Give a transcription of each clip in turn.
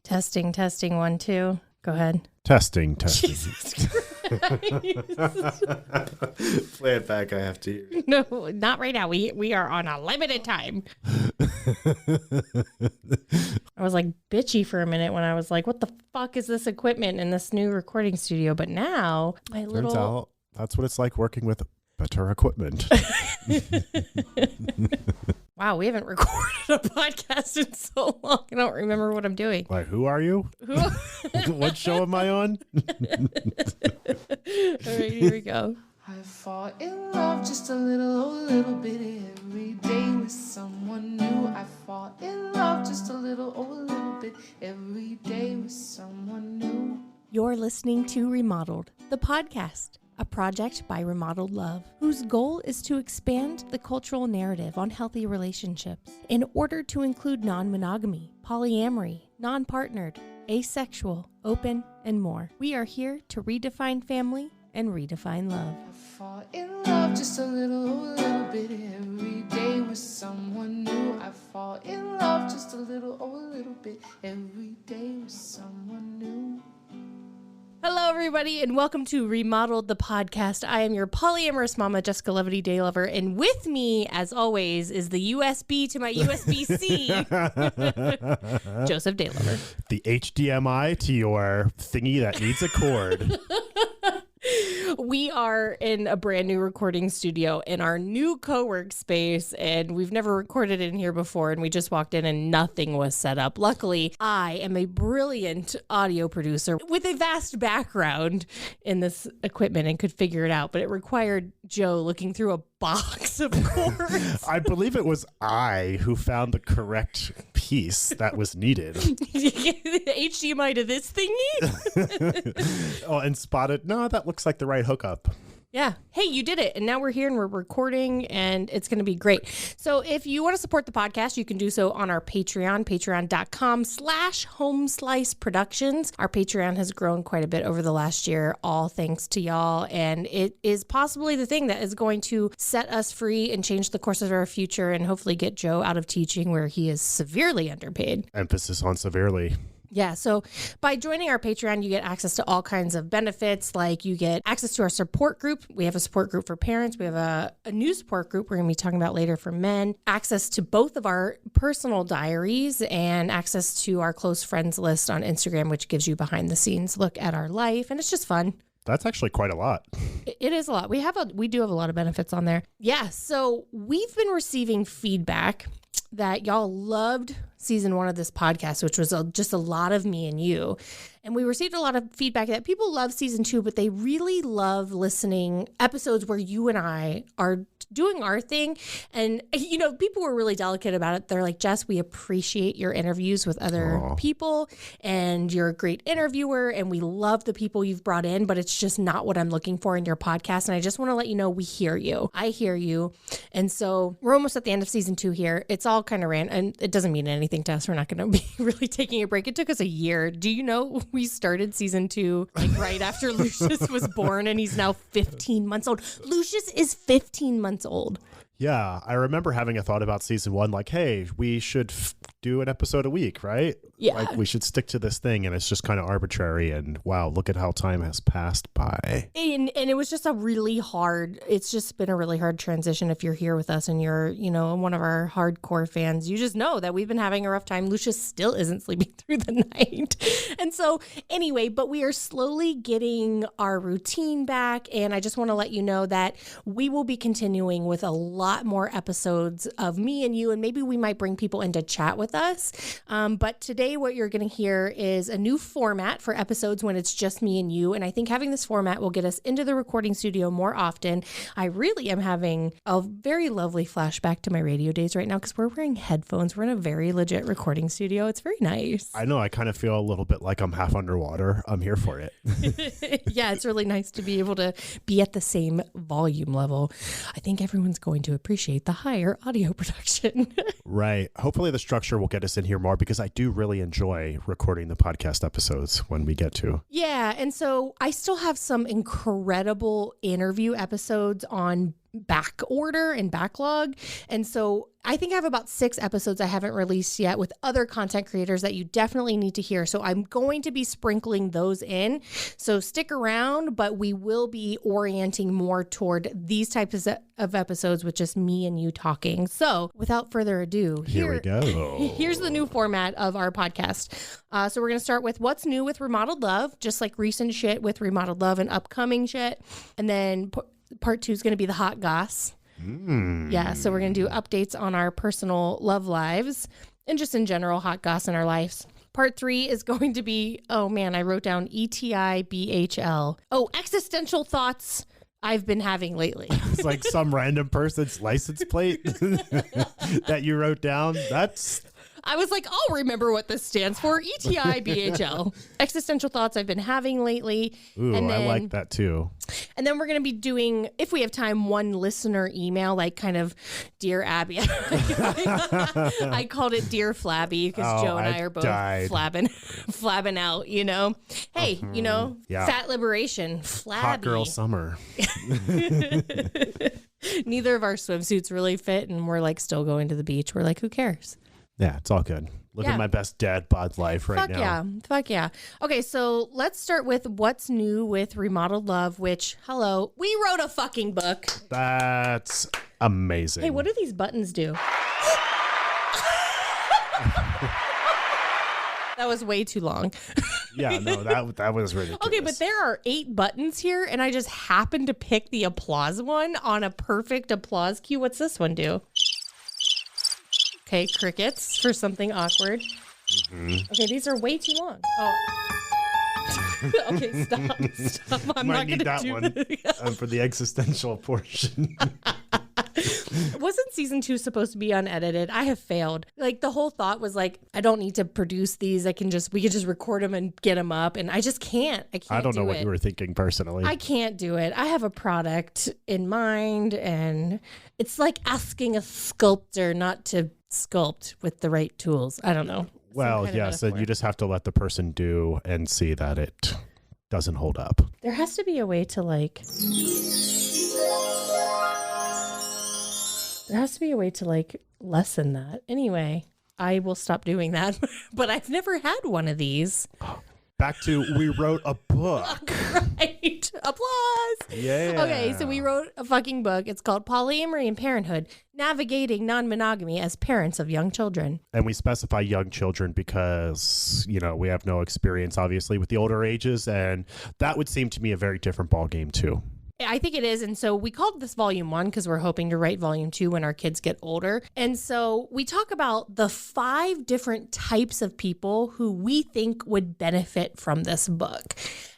Testing, 1, 2. Go ahead. Testing. Jesus Christ. Play it back, I have to hear. No, not right now. We are on a limited time. I was like bitchy for a minute when I was like, what the fuck is this equipment in this new recording studio? But now my Turns out that's what it's like working with better equipment. Wow, we haven't recorded a podcast in so long. I don't remember what I'm doing. Like, who are you? What show am I on? All right, here we go. I fall in love just a little bit every day with someone new. I fall in love just a little bit every day with someone new. You're listening to Remodeled, the podcast, a project by Remodeled Love, whose goal is to expand the cultural narrative on healthy relationships in order to include non-monogamy, polyamory, non-partnered, asexual, open, and more. We are here to redefine family and redefine love. I fall in love just a little bit every day with someone new. I fall in love just a little bit every day with someone new. Hello, everybody, and welcome to Remodeled, the podcast. I am your polyamorous mama, Jessica Levity Daylover, and with me, as always, is the USB to my USB-C, Joseph Daylover. The HDMI to your thingy that needs a cord. We are in a brand new recording studio in our new co-work space, and we've never recorded in here before, and we just walked in and nothing was set up. Luckily, I am a brilliant audio producer with a vast background in this equipment and could figure it out, but it required Joe looking through a box of cords. I believe it was I who found the correct piece that was needed. HDMI to this thingy? Oh, and spotted, no, that looks like the right hookup. Yeah. Hey, you did it. And now we're here and we're recording and it's going to be great. So if you want to support the podcast, you can do so on our Patreon, patreon.com/homesliceproductions. Our Patreon has grown quite a bit over the last year, all thanks to y'all. And it is possibly the thing that is going to set us free and change the course of our future and hopefully get Joe out of teaching where he is severely underpaid. Emphasis on severely. Yeah, so by joining our Patreon, you get access to all kinds of benefits, like you get access to our support group. We have a support group for parents. We have a new support group we're going to be talking about later for men, access to both of our personal diaries, and access to our close friends list on Instagram, which gives you behind the scenes look at our life. And it's just fun. That's actually quite a lot. It is a lot. We do have a lot of benefits on there. Yeah, so we've been receiving feedback that y'all loved season 1 of this podcast, which was just a lot of me and you. And we received a lot of feedback that people love season 2, but they really love listening episodes where you and I are doing our thing. And, you know, people were really delicate about it. They're like, Jess, we appreciate your interviews with other people and you're a great interviewer and we love the people you've brought in, but it's just not what I'm looking for in your podcast. And I just want to let you know, we hear you. I hear you. And so we're almost at the end of season 2 here. It's all kind of random and it doesn't mean anything to us. We're not going to be really taking a break. It took us a year. Do you know we started season 2 like right after Lucius was born and he's now 15 months old. Lucius is 15 months old. Yeah, I remember having a thought about season 1, like, hey, we should do an episode a week, right? Yeah. Like, we should stick to this thing, and it's just kind of arbitrary, and wow, look at how time has passed by. And it was just it's just been a really hard transition if you're here with us and you're, you know, one of our hardcore fans. You just know that we've been having a rough time. Lucius still isn't sleeping through the night. And so anyway, but we are slowly getting our routine back, and I just want to let you know that we will be continuing with a lot more episodes of me and you, and maybe we might bring people in to chat with us. But today what you're going to hear is a new format for episodes when it's just me and you. And I think having this format will get us into the recording studio more often. I really am having a very lovely flashback to my radio days right now because we're wearing headphones. We're in a very legit recording studio. It's very nice. I know. I kind of feel a little bit like I'm half underwater. I'm here for it. Yeah, it's really nice to be able to be at the same volume level. I think everyone's going to appreciate the higher audio production. Right. Hopefully the structure will get us in here more because I do really enjoy recording the podcast episodes when we get to. Yeah. And so I still have some incredible interview episodes on back order and backlog. And so I think I have about 6 episodes I haven't released yet with other content creators that you definitely need to hear. So I'm going to be sprinkling those in. So stick around, but we will be orienting more toward these types of episodes with just me and you talking. So without further ado, Here we go. Here's the new format of our podcast. So we're going to start with what's new with Remodeled Love, just like recent shit with Remodeled Love and upcoming shit. And then part 2 is going to be the Hot Goss. Yeah, so we're going to do updates on our personal love lives and just in general, hot goss in our lives. Part 3 is going to be, oh man, I wrote down ETIBHL. Oh, existential thoughts I've been having lately. It's like some random person's license plate that you wrote down. I was like, I'll remember what this stands for. ETIBHL. Existential thoughts I've been having lately. Ooh, and then, I like that too. And then we're going to be doing, if we have time, one listener email, like kind of Dear Abby. I called it Dear Flabby because Joe and I are both flabbing out, you know. Hey, you know, fat liberation, Flabby. Hot girl summer. Neither of our swimsuits really fit and we're like still going to the beach. We're like, who cares? Yeah, it's all good. Living my best dad bod life right now. Fuck yeah. Okay, so let's start with what's new with Remodeled Love, which, hello, we wrote a fucking book. That's amazing. Hey, what do these buttons do? That was way too long. Yeah, no, that was ridiculous. Okay, but there are 8 buttons here, and I just happened to pick the applause one on a perfect applause cue. What's this one do? Okay, crickets for something awkward. Mm-hmm. Okay, these are way too long. Oh. Okay, stop. I'm Might not need going to that do one for the existential portion. Wasn't season 2 supposed to be unedited? I have failed. Like the whole thought was like, I don't need to produce these. we can just record them and get them up. And I just can't. I don't know what you were thinking personally. I can't do it. I have a product in mind and it's like asking a sculptor not to sculpt with the right tools. I don't know. Well, yes, and you just have to let the person do and see that it doesn't hold up. There has to be a way to lessen that. Anyway, I will stop doing that. But I've never had one of these. Back to we wrote a book. Right. Applause. Yeah. Okay, so we wrote a fucking book. It's called Polyamory and Parenthood, Navigating Non-Monogamy as Parents of Young Children. And we specify young children because, you know, we have no experience, obviously, with the older ages. And that would seem to me a very different ballgame, too. I think it is. And so we called this volume 1 because we're hoping to write volume 2 when our kids get older. And so we talk about the 5 different types of people who we think would benefit from this book.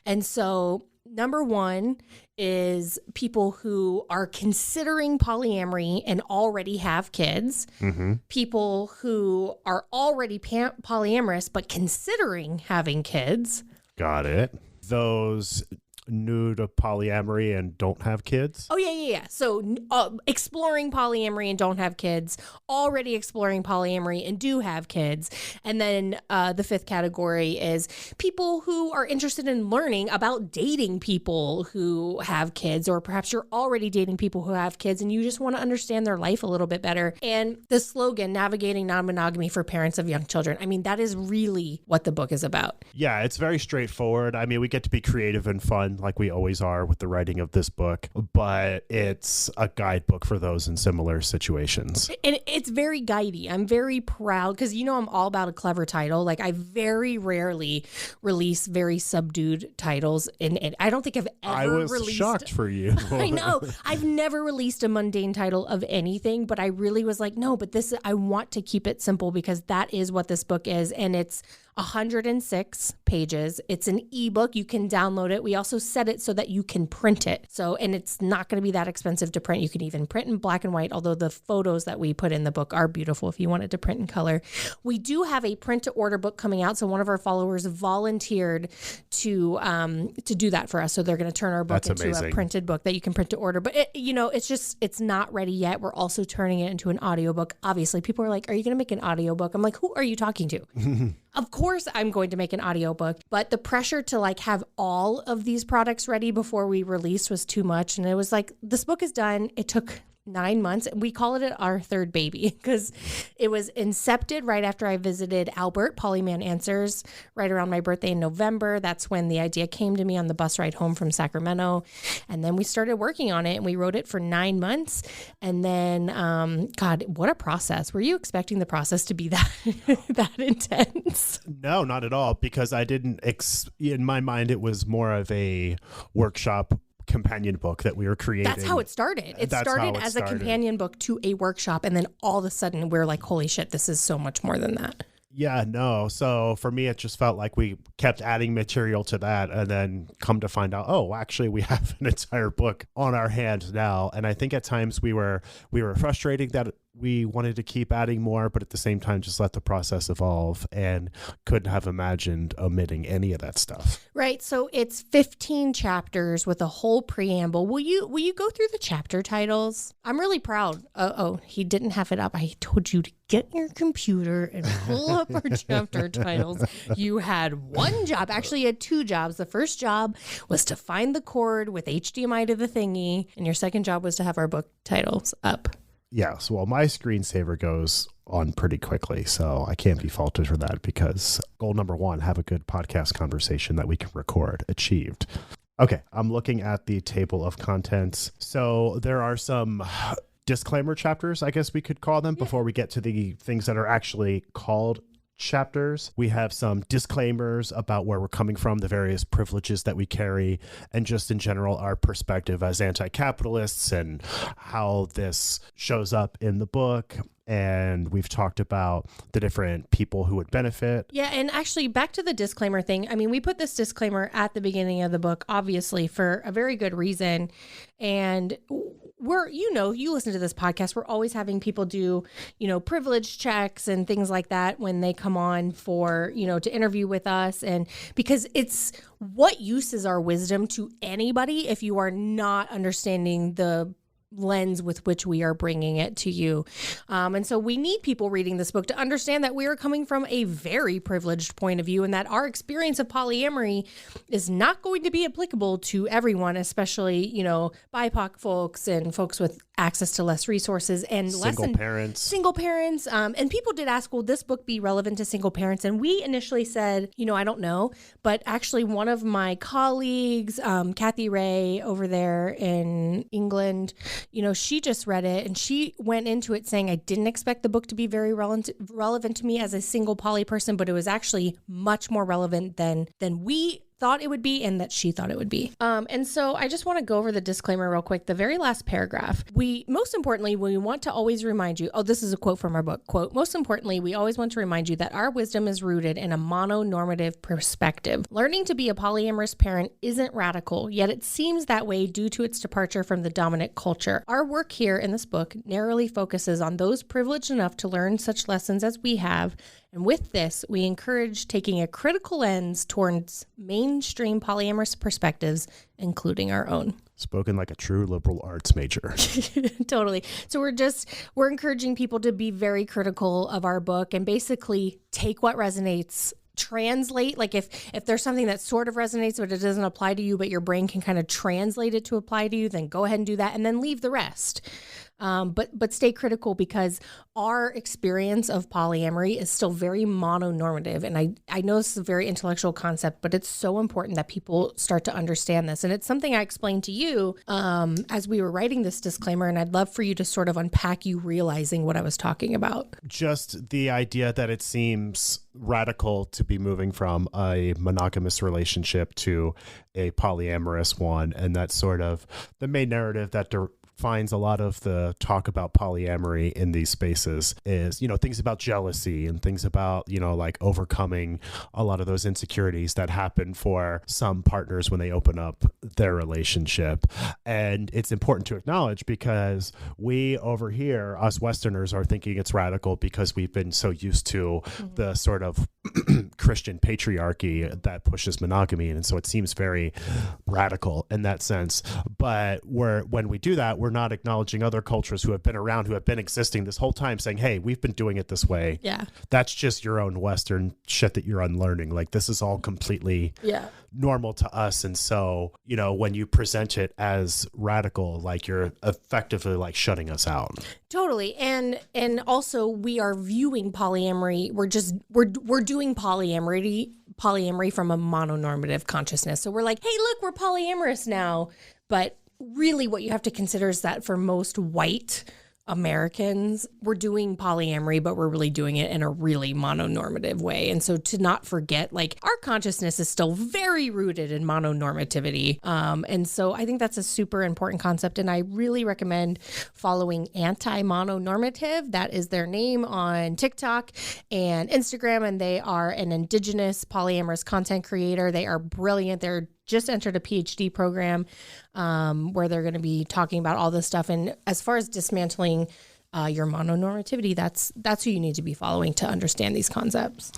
And so number 1 is people who are considering polyamory and already have kids. Mm-hmm. People who are already polyamorous but considering having kids. Got it. Those new to polyamory and don't have kids? Oh, yeah. So exploring polyamory and don't have kids, already exploring polyamory and do have kids. And then the 5th category is people who are interested in learning about dating people who have kids, or perhaps you're already dating people who have kids and you just want to understand their life a little bit better. And the slogan, Navigating Non-Monogamy for Parents of Young Children, I mean, that is really what the book is about. Yeah, it's very straightforward. I mean, we get to be creative and fun like we always are with the writing of this book, but it's a guidebook for those in similar situations. And it's very guidey. I'm very proud because, you know, I'm all about a clever title. Like I very rarely release very subdued titles. And I don't think I've ever released. I was shocked for you. I know. I've never released a mundane title of anything, but I really was like, no, but I want to keep it simple because that is what this book is. And it's 106 pages. It's an ebook. You can download it. We also set it so that you can print it. So, and it's not going to be that expensive to print. You can even print in black and white, although the photos that we put in the book are beautiful if you wanted to print in color. We do have a print to order book coming out. So one of our followers volunteered to do that for us. So they're going to turn our book into a printed book that you can print to order. But it's not ready yet. We're also turning it into an audiobook. Obviously, people are like, are you going to make an audiobook? I'm like, who are you talking to? of course I'm going to make an audiobook, but the pressure to like have all of these products ready before we released was too much. And it was like, this book is done. It took 9 months. We call it our third baby because it was incepted right after I visited Albert, Polyman Answers, right around my birthday in November. That's when the idea came to me on the bus ride home from Sacramento. And then we started working on it and we wrote it for 9 months. And then, God, what a process. Were you expecting the process to be that, that intense? No, not at all, because I didn't, in my mind, it was more of a workshop companion book that we were creating. That's how it started. It started as a companion book to a workshop. And then all of a sudden we're like, holy shit, this is so much more than that. Yeah, no. So for me, it just felt like we kept adding material to that and then come to find out, oh, actually, we have an entire book on our hands now. And I think at times we were frustrated that we wanted to keep adding more, but at the same time, just let the process evolve and couldn't have imagined omitting any of that stuff. Right. So it's 15 chapters with a whole preamble. Will you go through the chapter titles? I'm really proud. Oh, he didn't have it up. I told you to get your computer and pull up our chapter titles. You had one job. Actually, you had two jobs. The first job was to find the cord with HDMI to the thingy. And your second job was to have our book titles up. Yes. Well, my screensaver goes on pretty quickly, so I can't be faulted for that because goal number one, have a good podcast conversation that we can record. Achieved. Okay. I'm looking at the table of contents. So there are some disclaimer chapters, I guess we could call them, before we get to the things that are actually called chapters. We have some disclaimers about where we're coming from, the various privileges that we carry, and just in general our perspective as anti-capitalists and how this shows up in the book. And we've talked about the different people who would benefit. Yeah, and actually back to the disclaimer thing. I mean, we put this disclaimer at the beginning of the book, obviously for a very good reason. And you listen to this podcast, we're always having people do, privilege checks and things like that when they come on for, to interview with us. And because it's what use is our wisdom to anybody if you are not understanding the lens with which we are bringing it to you. And so we need people reading this book to understand that we are coming from a very privileged point of view and that our experience of polyamory is not going to be applicable to everyone, especially, BIPOC folks and folks with access to less resources and single parents. And people did ask, will this book be relevant to single parents? And we initially said, I don't know. But actually one of my colleagues, Kathy Ray over there in England, she just read it and she went into it saying, I didn't expect the book to be very relevant to me as a single poly person, but it was actually much more relevant than we thought it would be and that she thought it would be. And so I just want to go over the disclaimer real quick. The very last paragraph, most importantly, we want to always remind you, this is a quote from our book, quote, most importantly, we always want to remind you that our wisdom is rooted in a mononormative perspective. Learning to be a polyamorous parent isn't radical, yet it seems that way due to its departure from the dominant culture. Our work here in this book narrowly focuses on those privileged enough to learn such lessons as we have. And with this, we encourage taking a critical lens towards mainstream polyamorous perspectives, including our own. Spoken like a true liberal arts major. Totally. So we're encouraging people to be very critical of our book and basically take what resonates, translate, like if there's something that sort of resonates but it doesn't apply to you, but your brain can kind of translate it to apply to you, then go ahead and do that and then leave the rest. But stay critical because our experience of polyamory is still very mononormative. And I know this is a very intellectual concept, but it's so important that people start to understand this. And it's something I explained to you as we were writing this disclaimer. And I'd love for you to sort of unpack you realizing what I was talking about. Just the idea that it seems radical to be moving from a monogamous relationship to a polyamorous one. And that's sort of the main narrative that finds a lot of the talk about polyamory in these spaces is, things about jealousy and things about, like overcoming a lot of those insecurities that happen for some partners when they open up their relationship. And it's important to acknowledge because we over here, us Westerners, are thinking it's radical because we've been so used to the sort of Christian patriarchy that pushes monogamy. And so it seems very radical in that sense. But when we do that, we're not acknowledging other cultures who have been around, who have been existing this whole time, saying, hey, we've been doing it this way. Yeah. That's just your own Western shit that you're unlearning. Like, this is all completely normal to us. And so, you know, when you present it as radical, like, you're effectively like shutting us out. Totally. And also we are viewing polyamory. We're doing polyamory from a mononormative consciousness. So we're like, hey, look, we're polyamorous now. But really what you have to consider is that for most white Americans, we're doing polyamory, but we're really doing it in a really mononormative way. And so to not forget, like, our consciousness is still very rooted in mononormativity. And so I think that's a super important concept. And I really recommend following Anti-Mononormative. That is their name on TikTok and Instagram. And they are an indigenous polyamorous content creator. They are brilliant. They're just entered a PhD program where they're going to be talking about all this stuff. And as far as dismantling your mononormativity, that's who you need to be following to understand these concepts.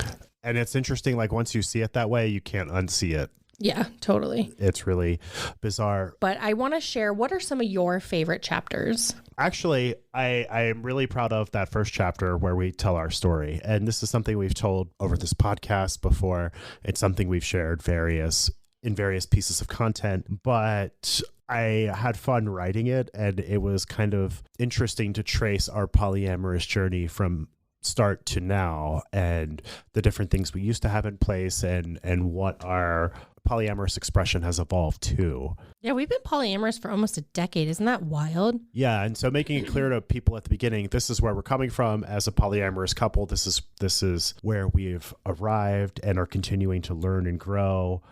And it's interesting, like, once you see it that way, you can't unsee it. Yeah, totally. It's really bizarre. But I want to share, what are some of your favorite chapters? Actually, I am really proud of that first chapter where we tell our story. And this is something we've told over this podcast before. It's something we've shared in various pieces of content, but I had fun writing it, and it was kind of interesting to trace our polyamorous journey from start to now, and the different things we used to have in place, and what our polyamorous expression has evolved to. Yeah, we've been polyamorous for almost a decade. Isn't that wild? Yeah, and so making it clear to people at the beginning, this is where we're coming from as a polyamorous couple. This is where we've arrived and are continuing to learn and grow.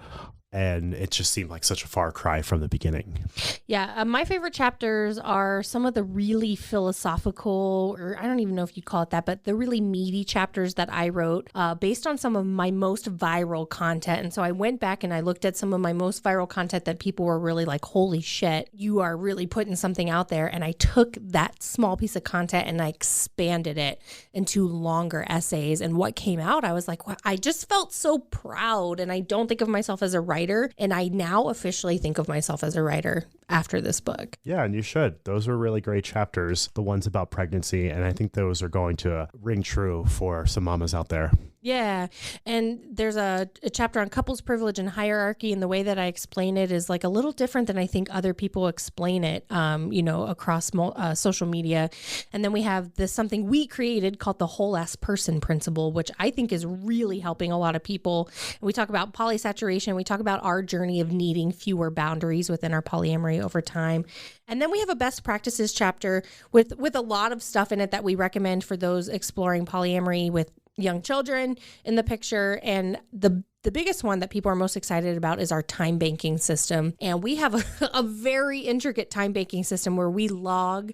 And it just seemed like such a far cry from the beginning. Yeah, my favorite chapters are some of the really philosophical, or I don't even know if you'd call it that, but the really meaty chapters that I wrote based on some of my most viral content. And so I went back and I looked at some of my most viral content that people were really like, holy shit, you are really putting something out there. And I took that small piece of content and I expanded it into longer essays. And what came out, I was like, well, I just felt so proud. And I don't think of myself as a writer. And I now officially think of myself as a writer after this book. Yeah, and you should. Those are really great chapters, the ones about pregnancy. And I think those are going to ring true for some mamas out there. Yeah. And there's a chapter on couples privilege and hierarchy. And the way that I explain it is like a little different than I think other people explain it, across social media. And then we have something we created called the whole ass person principle, which I think is really helping a lot of people. And we talk about polysaturation. We talk about our journey of needing fewer boundaries within our polyamory over time. And then we have a best practices chapter with a lot of stuff in it that we recommend for those exploring polyamory with young children in the picture. And the biggest one that people are most excited about is our time banking system. And we have a very intricate time banking system where we log,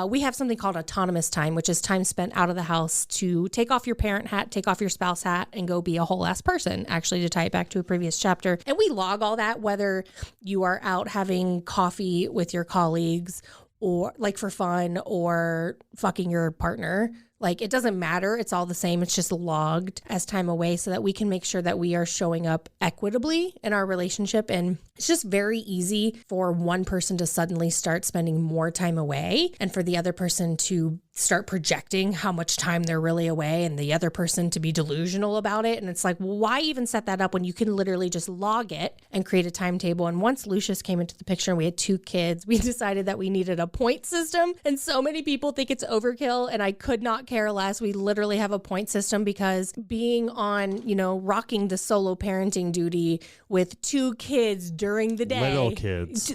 we have something called autonomous time, which is time spent out of the house to take off your parent hat, take off your spouse hat, and go be a whole ass person, actually, to tie it back to a previous chapter. And we log all that, whether you are out having coffee with your colleagues or like for fun or fucking your partner. Like, it doesn't matter. It's all the same. It's just logged as time away so that we can make sure that we are showing up equitably in our relationship. And it's just very easy for one person to suddenly start spending more time away and for the other person to start projecting how much time they're really away and the other person to be delusional about it. And it's like, well, why even set that up when you can literally just log it and create a timetable? And once Lucius came into the picture and we had 2 kids, we decided that we needed a point system. And so many people think it's overkill, and I could not care less. We literally have a point system because being on, rocking the solo parenting duty with 2 kids during the day,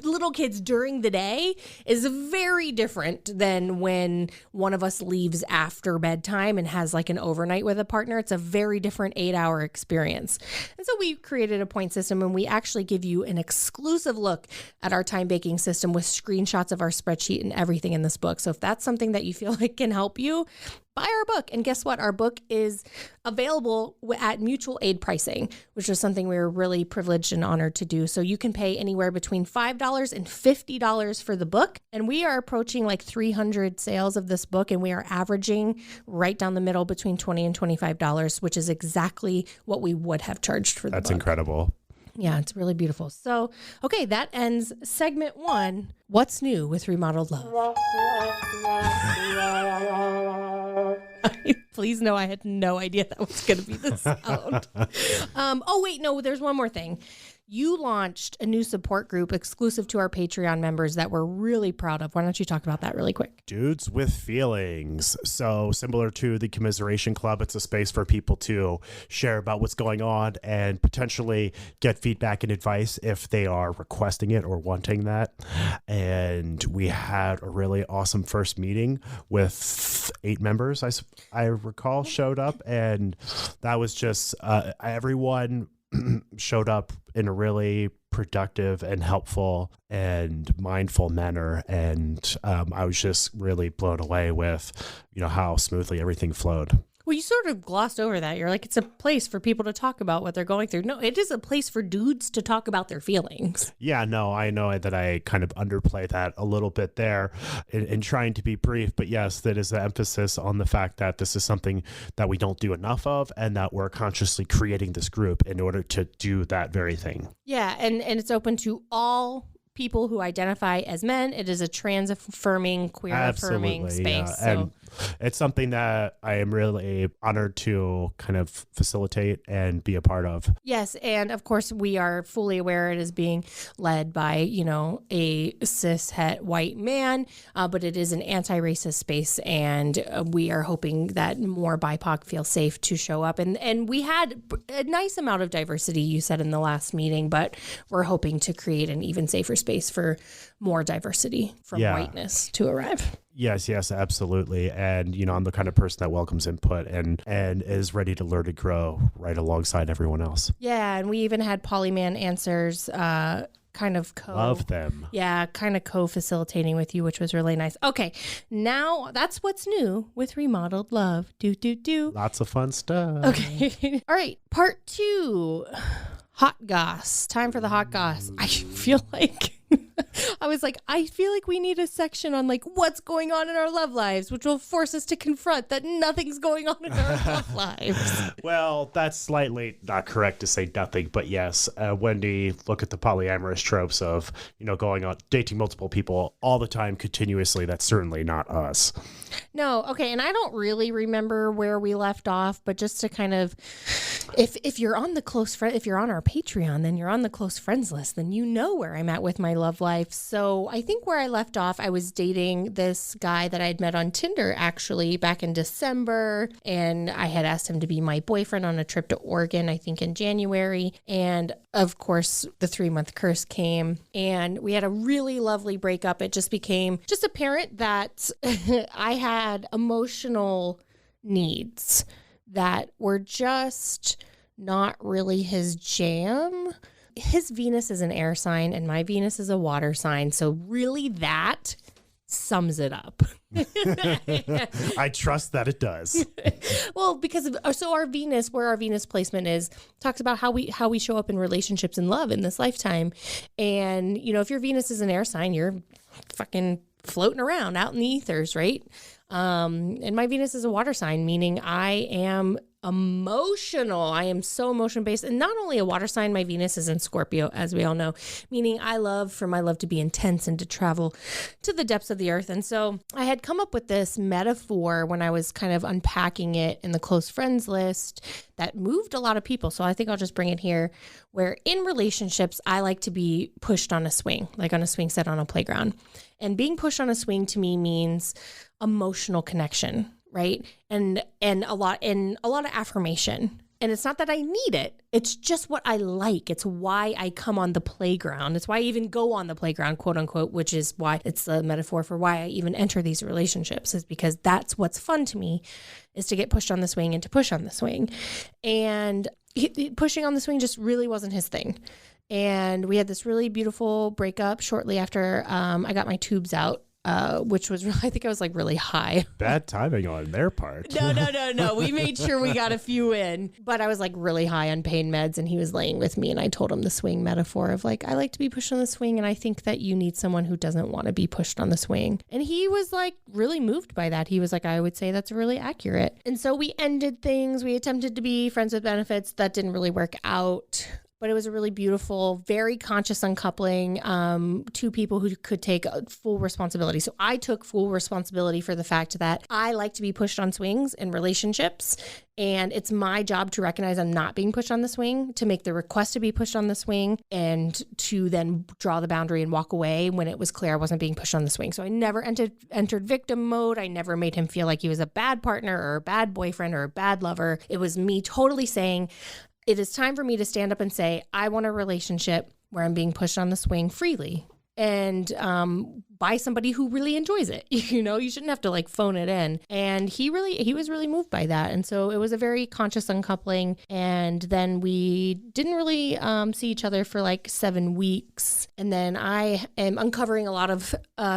little kids during the day is very different than when one of us leaves after bedtime and has like an overnight with a partner. It's a very different 8-hour experience. And so we created a point system, and we actually give you an exclusive look at our time banking system with screenshots of our spreadsheet and everything in this book. So if that's something that you feel like can help you, buy our book. And guess what? Our book is available at mutual aid pricing, which is something we were really privileged and honored to do. So you can pay anywhere between $5 and $50 for the book. And we are approaching like 300 sales of this book, and we are averaging right down the middle between $20 and $25, which is exactly what we would have charged for the book. That's incredible. Yeah, it's really beautiful. So, okay, that ends segment 1. What's new with Remodeled Love? Please know I had no idea that was going to be the sound. Oh, wait, no, there's one more thing. You launched a new support group exclusive to our Patreon members that we're really proud of. Why don't you talk about that really quick? Dudes with Feelings. So similar to the Commiseration Club, it's a space for people to share about what's going on and potentially get feedback and advice if they are requesting it or wanting that. And we had a really awesome first meeting with 8 members, I recall, showed up. And that was just everyone showed up in a really productive and helpful and mindful manner. And I was just really blown away with, how smoothly everything flowed. Well, you sort of glossed over that. You're like, it's a place for people to talk about what they're going through. No, it is a place for dudes to talk about their feelings. Yeah, no, I know that I kind of underplay that a little bit there in trying to be brief. But yes, that is the emphasis on the fact that this is something that we don't do enough of, and that we're consciously creating this group in order to do that very thing. Yeah, and it's open to all people who identify as men. It is a trans affirming, queer affirming space. Yeah. So. And it's something that I am really honored to kind of facilitate and be a part of. Yes. And of course, we are fully aware it is being led by, a cis het white man, but it is an anti-racist space. And we are hoping that more BIPOC feel safe to show up. And we had a nice amount of diversity, you said in the last meeting, but we're hoping to create an even safer space for more diversity from whiteness to arrive. Yes, absolutely. And, I'm the kind of person that welcomes input and is ready to learn and grow right alongside everyone else. Yeah. And we even had Polyman Answers, kind of love them. Yeah, kind of co-facilitating with you, which was really nice. Okay, now that's what's new with Remodeled Love. Do. Lots of fun stuff. Okay. All right, part 2. Hot Goss. Time for the Hot Goss. I feel like I feel like we need a section on what's going on in our love lives, which will force us to confront that nothing's going on in our love lives. Well, that's slightly not correct to say nothing, but yes, when we look at the polyamorous tropes of, going on dating multiple people all the time continuously, that's certainly not us. No. Okay. And I don't really remember where we left off, but just to kind of, if you're on the close friend, if you're on our Patreon, then you're on the close friends list, then you know where I'm at with my love life. So I think where I left off, I was dating this guy that I'd met on Tinder actually back in December. And I had asked him to be my boyfriend on a trip to Oregon, I think in January. And of course, the 3-month curse came and we had a really lovely breakup. It just became just apparent that I had emotional needs that were just not really his jam. His Venus is an air sign and my Venus is a water sign. So really that sums it up. I trust that it does. Well, because our Venus, where our Venus placement is, talks about how we show up in relationships and love in this lifetime. And, if your Venus is an air sign, you're fucking floating around out in the ethers, right? And my Venus is a water sign, meaning I am emotional. I am so emotion based. And not only a water sign, my Venus is in Scorpio, as we all know, meaning I love for my love to be intense and to travel to the depths of the earth. And so I had come up with this metaphor when I was kind of unpacking it in the close friends list that moved a lot of people. So I think I'll just bring it here, where in relationships, I like to be pushed on a swing, like on a swing set on a playground. And being pushed on a swing to me means emotional connection, right? And a lot of affirmation. And it's not that I need it. It's just what I like. It's why I come on the playground. It's why I even go on the playground, quote unquote, which is why it's the metaphor for why I even enter these relationships, is because that's what's fun to me, is to get pushed on the swing and to push on the swing. And pushing on the swing just really wasn't his thing. And we had this really beautiful breakup shortly after I got my tubes out. which was, I think I was like really high. Bad timing on their part. No. We made sure we got a few in, but I was like really high on pain meds and he was laying with me and I told him the swing metaphor of like, I like to be pushed on the swing and I think that you need someone who doesn't want to be pushed on the swing. And he was like really moved by that. He was like, I would say that's really accurate. And so we ended things. We attempted to be friends with benefits. That didn't really work out. But it was a really beautiful, very conscious uncoupling, two people who could take full responsibility. So I took full responsibility for the fact that I like to be pushed on swings in relationships. And it's my job to recognize I'm not being pushed on the swing, to make the request to be pushed on the swing, and to then draw the boundary and walk away when it was clear I wasn't being pushed on the swing. So I never entered victim mode. I never made him feel like he was a bad partner or a bad boyfriend or a bad lover. It was me totally saying, it is time for me to stand up and say, I want a relationship where I'm being pushed on the swing freely and by somebody who really enjoys it. You know, you shouldn't have to like phone it in. And he was really moved by that. And so it was a very conscious uncoupling. And then we didn't really see each other for like 7 weeks. And then I am uncovering a lot of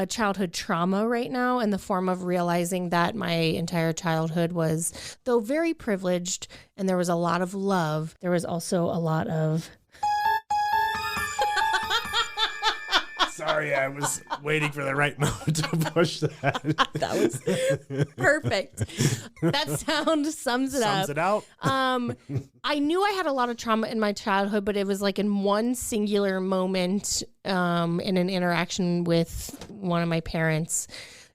childhood trauma right now in the form of realizing that my entire childhood was, though very privileged, and there was a lot of love, there was also a lot of... Sorry, I was waiting for the right moment to push that. That was perfect. That sound sums it up. Sums it out. I knew I had a lot of trauma in my childhood, but it was like in one singular moment in an interaction with one of my parents.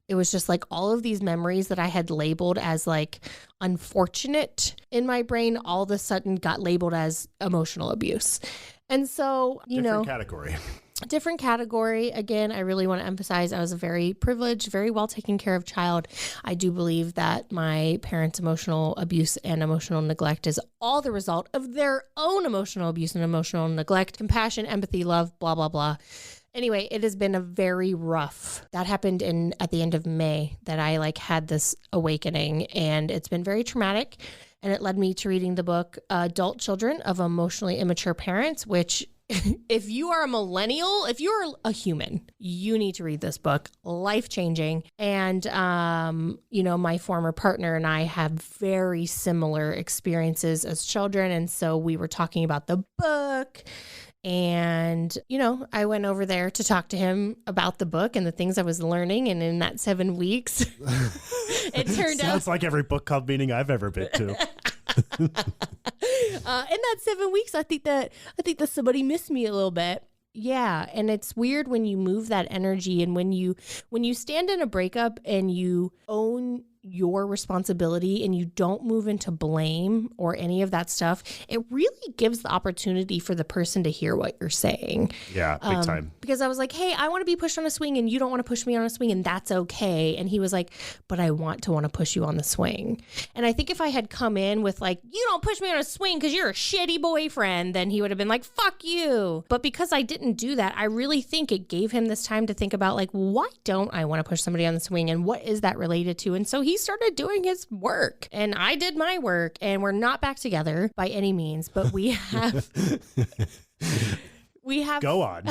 It was just like all of these memories that I had labeled as like unfortunate in my brain all of a sudden got labeled as emotional abuse. And so, different category. Again, I really want to emphasize I was a very privileged, very well taken care of child. I do believe that my parents' emotional abuse and emotional neglect is all the result of their own emotional abuse and emotional neglect, compassion, empathy, love, blah, blah, blah. Anyway, it has been a very rough, that happened at the end of May that I like had this awakening, and it's been very traumatic. And it led me to reading the book, Adult Children of Emotionally Immature Parents, which if you are a millennial, if you're a human, you need to read this book. Life-changing. And, my former partner and I have very similar experiences as children. And so we were talking about the book. And, I went over there to talk to him about the book and the things I was learning. And in that 7 weeks, it turned out. Sounds like every book club meeting I've ever been to. In that 7 weeks, I think that somebody missed me a little bit. Yeah. And it's weird when you move that energy and when you stand in a breakup and you own your responsibility and you don't move into blame or any of that stuff, it really gives the opportunity for the person to hear what you're saying. Yeah, big time. Because I was like, hey, I want to be pushed on a swing and you don't want to push me on a swing and that's okay. And he was like, but I want to push you on the swing. And I think if I had come in with like, you don't push me on a swing because you're a shitty boyfriend, then he would have been like, fuck you. But because I didn't do that, I really think it gave him this time to think about like, why don't I want to push somebody on the swing and what is that related to? And so he started doing his work and I did my work, and we're not back together by any means, but we have go on.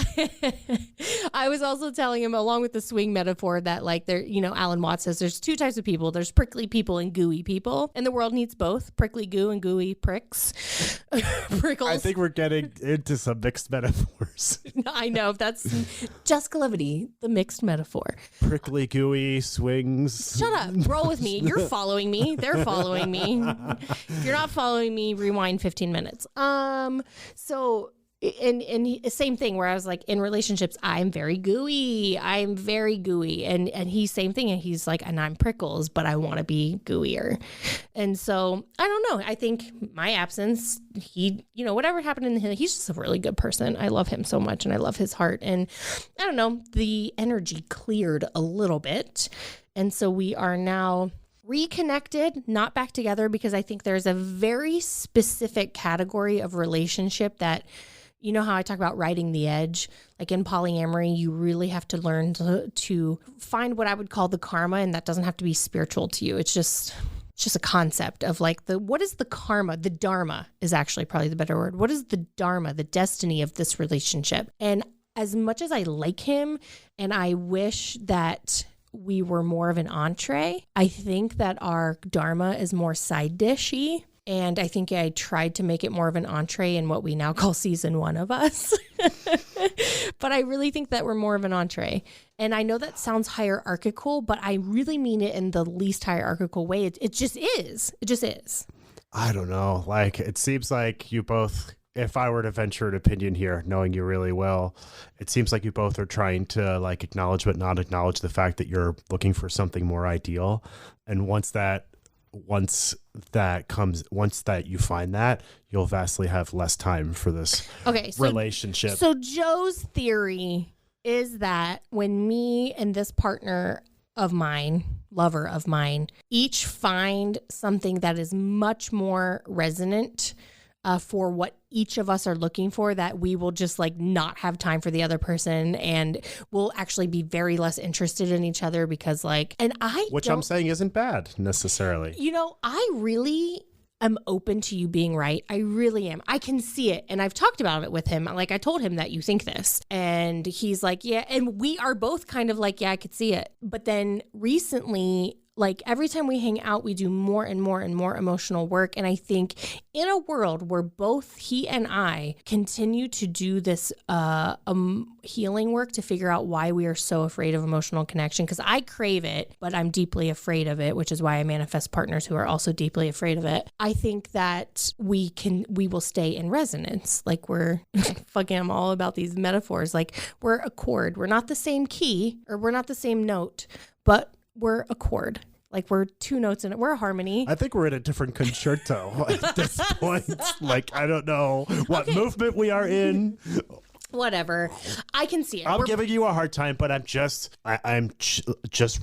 I was also telling him, along with the swing metaphor, that like there, Alan Watts says there's two types of people. There's prickly people and gooey people, and the world needs both prickly goo and gooey pricks. Prickles. I think we're getting into some mixed metaphors. I know, that's Jessica Levity, the mixed metaphor. Prickly, gooey, swings. Shut up. Roll with me. You're following me. They're following me. If you're not following me, rewind 15 minutes. So... And same thing where I was like, in relationships, I'm very gooey. And he's same thing. And he's like, and I'm prickles, but I want to be gooier. And so I don't know. I think my absence, he, whatever happened in him, he's just a really good person. I love him so much and I love his heart. And I don't know, the energy cleared a little bit. And so we are now reconnected, not back together, because I think there's a very specific category of relationship that, you know how I talk about riding the edge? Like in polyamory, you really have to learn to find what I would call the karma, and that doesn't have to be spiritual to you. It's just a concept of like what is the karma? The dharma is actually probably the better word. What is the dharma, the destiny of this relationship? And as much as I like him and I wish that we were more of an entree, I think that our Dharma is more side dishy. And I think I tried to make it more of an entree in what we now call season 1 of us. But I really think that we're more of an entree. And I know that sounds hierarchical, but I really mean it in the least hierarchical way. It just is. It just is. I don't know. Like, it seems like you both, if I were to venture an opinion here, knowing you really well, it seems like you both are trying to like acknowledge but not acknowledge the fact that you're looking for something more ideal. And once that you find that, you'll vastly have less time for this relationship. So Joe's theory is that when me and this partner of mine, lover of mine, each find something that is much more resonant for what each of us are looking for, that we will just like not have time for the other person and we'll actually be very less interested in each other because like, which I'm saying isn't bad necessarily. You know, I really am open to you being right. I really am. I can see it. And I've talked about it with him. Like I told him that you think this and he's like, yeah. And we are both kind of like, yeah, I could see it. But then recently, like every time we hang out, we do more and more and more emotional work. And I think in a world where both he and I continue to do this healing work to figure out why we are so afraid of emotional connection, because I crave it, but I'm deeply afraid of it, which is why I manifest partners who are also deeply afraid of it. I think that we will stay in resonance. Like we're fucking, I'm all about these metaphors. Like we're a chord. We're not the same key or we're not the same note, but we're a chord. Like we're 2 notes in it. We're a harmony. I think we're in a different concerto at this point. Like, I don't know what movement we are in. Whatever. I can see it. I'm giving you a hard time, but I'm just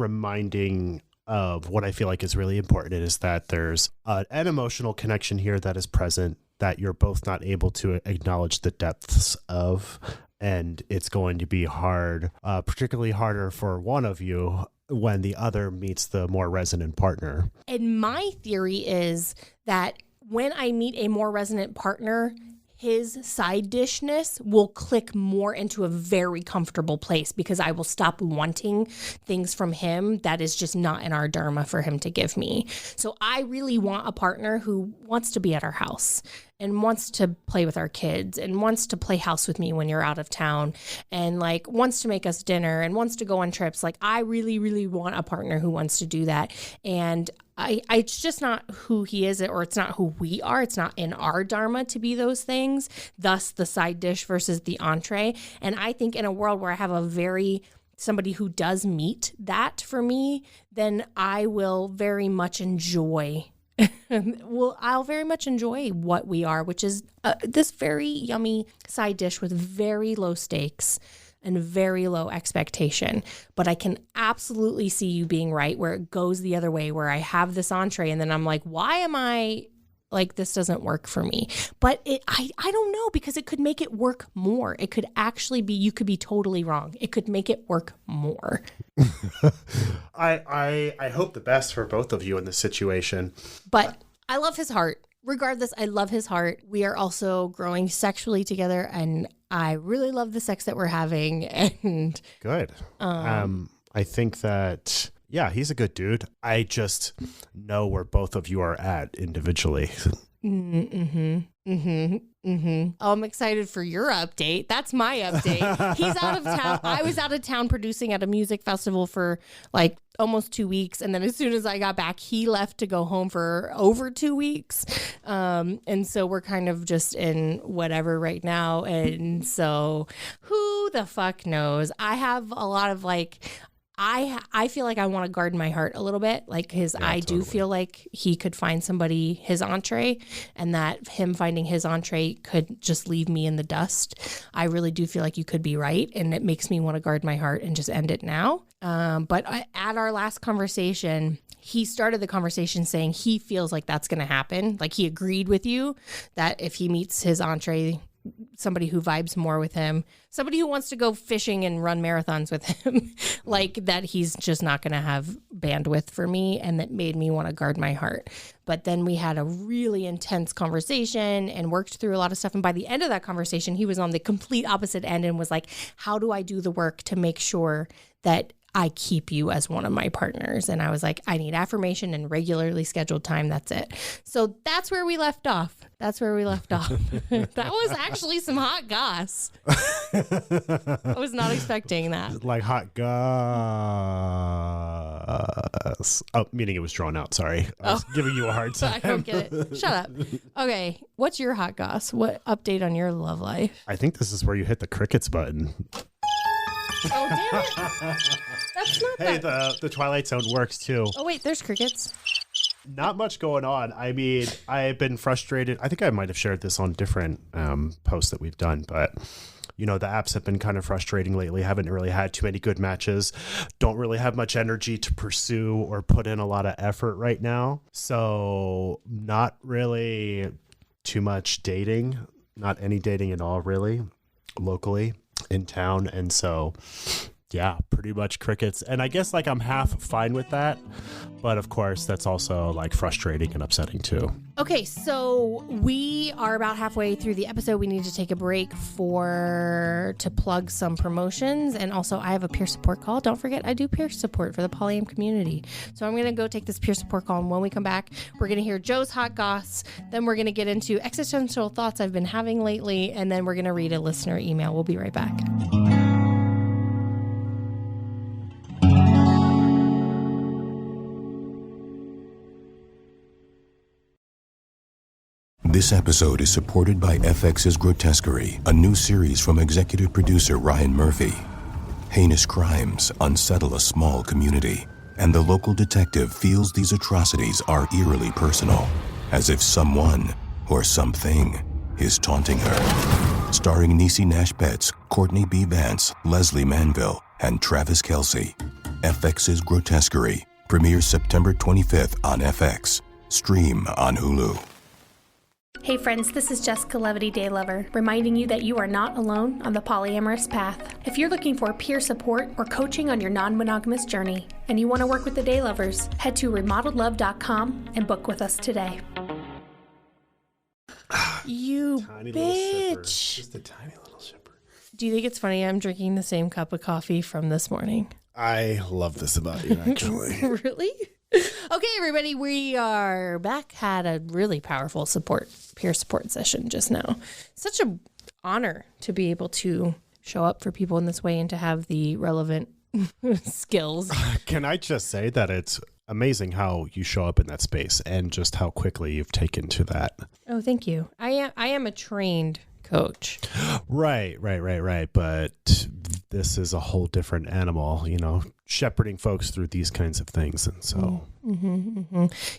reminding of what I feel like is really important is that there's an emotional connection here that is present that you're both not able to acknowledge the depths of. And it's going to be hard, particularly harder for one of you when the other meets the more resonant partner. And my theory is that when I meet a more resonant partner, his side dishness will click more into a very comfortable place because I will stop wanting things from him that is just not in our dharma for him to give me. So I really want a partner who wants to be at our house and wants to play with our kids and wants to play house with me when you're out of town and like wants to make us dinner and wants to go on trips. Like I really, really want a partner who wants to do that. And it's just not who he is, or it's not who we are. It's not in our dharma to be those things, thus the side dish versus the entree. And I think in a world where I have somebody who does meet that for me, then I will very much enjoy I'll very much enjoy what we are, which is this very yummy side dish with very low stakes and very low expectation. But I can absolutely see you being right where it goes the other way, where I have this entree and then I'm like, why am I like, this doesn't work for me? But I don't know, because it could make it work more. It could actually be, you could be totally wrong. It could make it work more. I hope the best for both of you in this situation. But I love his heart. Regardless, I love his heart. We are also growing sexually together, and I really love the sex that we're having. And good. I think that, yeah, he's a good dude. I just know where both of you are at individually. Oh, I'm excited for your update. That's my update. He's out of town. I was out of town producing at a music festival for like almost 2 weeks. And then as soon as I got back, he left to go home for over 2 weeks. And so we're kind of just in whatever right now. And so who the fuck knows? I have a lot of like, I feel like I want to guard my heart a little bit. Like I do feel like he could find somebody, his entree, and that him finding his entree could just leave me in the dust. I really do feel like you could be right. And it makes me want to guard my heart and just end it now. But at our last conversation, he started the conversation saying he feels like that's going to happen. Like he agreed with you that if he meets his entree, somebody who vibes more with him, somebody who wants to go fishing and run marathons with him, like that he's just not going to have bandwidth for me, and that made me want to guard my heart. But then we had a really intense conversation and worked through a lot of stuff. And by the end of that conversation, he was on the complete opposite end and was like, how do I do the work to make sure that I keep you as one of my partners? And I was like, I need affirmation and regularly scheduled time. That's it. So that's where we left off. That was actually some hot goss. I was not expecting that. Like hot goss. Oh, meaning it was drawn out. Sorry. I was giving you a hard time. I don't get it. Shut up. Okay. What's your hot goss? What update on your love life? I think this is where you hit the crickets button. Oh, damn it. That's not Hey, that. the Twilight Zone works too. Oh, wait, there's crickets. Not much going on. I mean, I've been frustrated. I think I might have shared this on different posts that we've done, but the apps have been kind of frustrating lately. Haven't really had too many good matches. Don't really have much energy to pursue or put in a lot of effort right now. So not really too much dating, not any dating at all, really, locally in town. And so yeah, pretty much crickets. And I guess like I'm half fine with that, but of course that's also like frustrating and upsetting too. Okay, so we are about halfway through the episode. We need to take a break to plug some promotions. And also I have a peer support call. Don't forget, I do peer support for the polyam community. So I'm going to go take this peer support call. And when we come back, we're going to hear Joe's hot goss. Then we're going to get into existential thoughts I've been having lately. And then we're going to read a listener email. We'll be right back. This episode is supported by FX's Grotesquerie, a new series from executive producer Ryan Murphy. Heinous crimes unsettle a small community, and the local detective feels these atrocities are eerily personal, as if someone or something is taunting her. Starring Niecy Nash Betts, Courtney B. Vance, Leslie Manville, and Travis Kelce. FX's Grotesquerie premieres September 25th on FX. Stream on Hulu. Hey friends, this is Jessica Levity Day Lover, reminding you that you are not alone on the polyamorous path. If you're looking for peer support or coaching on your non-monogamous journey, and you want to work with the Day Lovers, head to remodeledlove.com and book with us today. You Tiny little sipper. bitch. Just a tiny little sipper. Do you think it's funny I'm drinking the same cup of coffee from this morning? I love this about you, actually. Really? Okay, everybody, we are back. Had a really powerful peer support session just now. Such an honor to be able to show up for people in this way and to have the relevant skills. Can I just say that it's amazing how you show up in that space and just how quickly you've taken to that. Oh, thank you. I am a trained coach. Right. But this is a whole different animal, shepherding folks through these kinds of things. And so,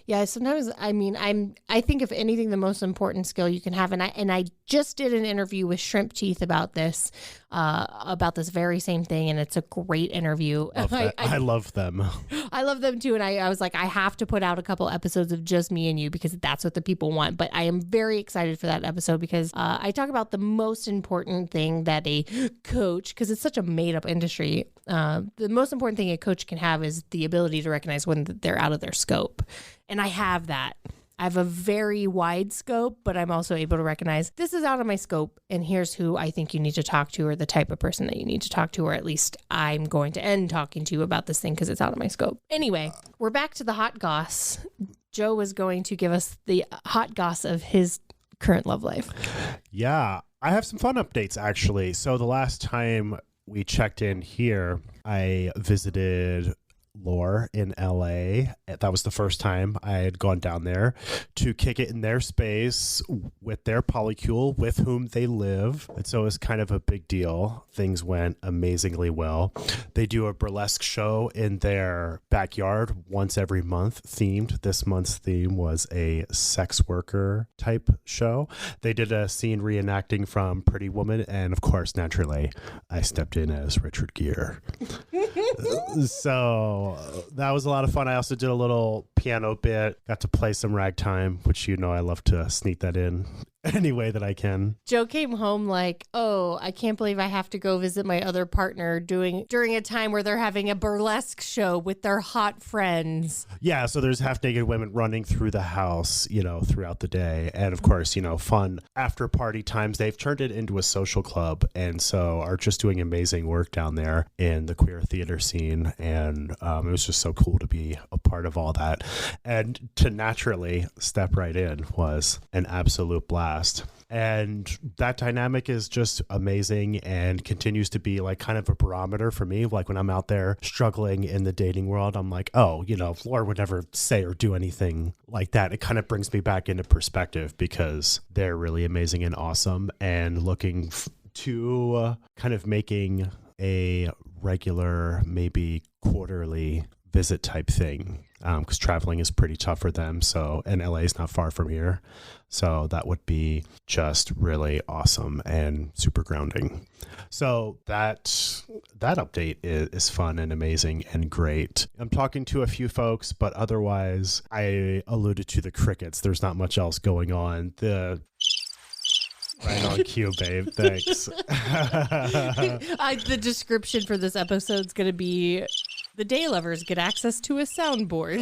yeah, sometimes, I think if anything, the most important skill you can have. And I just did an interview with Shrimp Teeth about this very same thing. And it's a great interview. I love them. I love them too. And I was like, I have to put out a couple episodes of just me and you because that's what the people want. But I am very excited for that episode because I talk about the most important thing that a coach, because it's such a made up industry, the most important thing a coach can have is the ability to recognize when they're out of their scope. And I have that. I have a very wide scope, but I'm also able to recognize this is out of my scope. And here's who I think you need to talk to, or the type of person that you need to talk to, or at least I'm going to end talking to you about this thing because it's out of my scope. Anyway, we're back to the hot goss. Joe was going to give us the hot goss of his current love life. Yeah, I have some fun updates, actually. So the last time we checked in here, I visited Lore in LA. That was the first time I had gone down there to kick it in their space with their polycule with whom they live. And so it was kind of a big deal. Things went amazingly well. They do a burlesque show in their backyard once every month, themed. This month's theme was a sex worker type show. They did a scene reenacting from Pretty Woman, and of course, naturally, I stepped in as Richard Gere. So that was a lot of fun. I also did a little piano bit, got to play some ragtime, which I love to sneak that in any way that I can. Joe came home like, oh, I can't believe I have to go visit my other partner during a time where they're having a burlesque show with their hot friends. Yeah, so there's half naked women running through the house, throughout the day. And of course, fun after party times. They've turned it into a social club, and so are just doing amazing work down there in the queer theater scene. And it was just so cool to be a part of all that. And to naturally step right in was an absolute blast. And that dynamic is just amazing and continues to be like kind of a barometer for me. Like when I'm out there struggling in the dating world, I'm like, oh, Laura would never say or do anything like that. It kind of brings me back into perspective because they're really amazing and awesome, and looking to kind of making a regular, maybe quarterly visit type thing, because traveling is pretty tough for them. So, and LA is not far from here. So that would be just really awesome and super grounding. So that update is fun and amazing and great. I'm talking to a few folks, but otherwise I alluded to the crickets. There's not much else going on. Right on cue, babe. Thanks. The description for this episode is going to be the day lovers get access to a soundboard.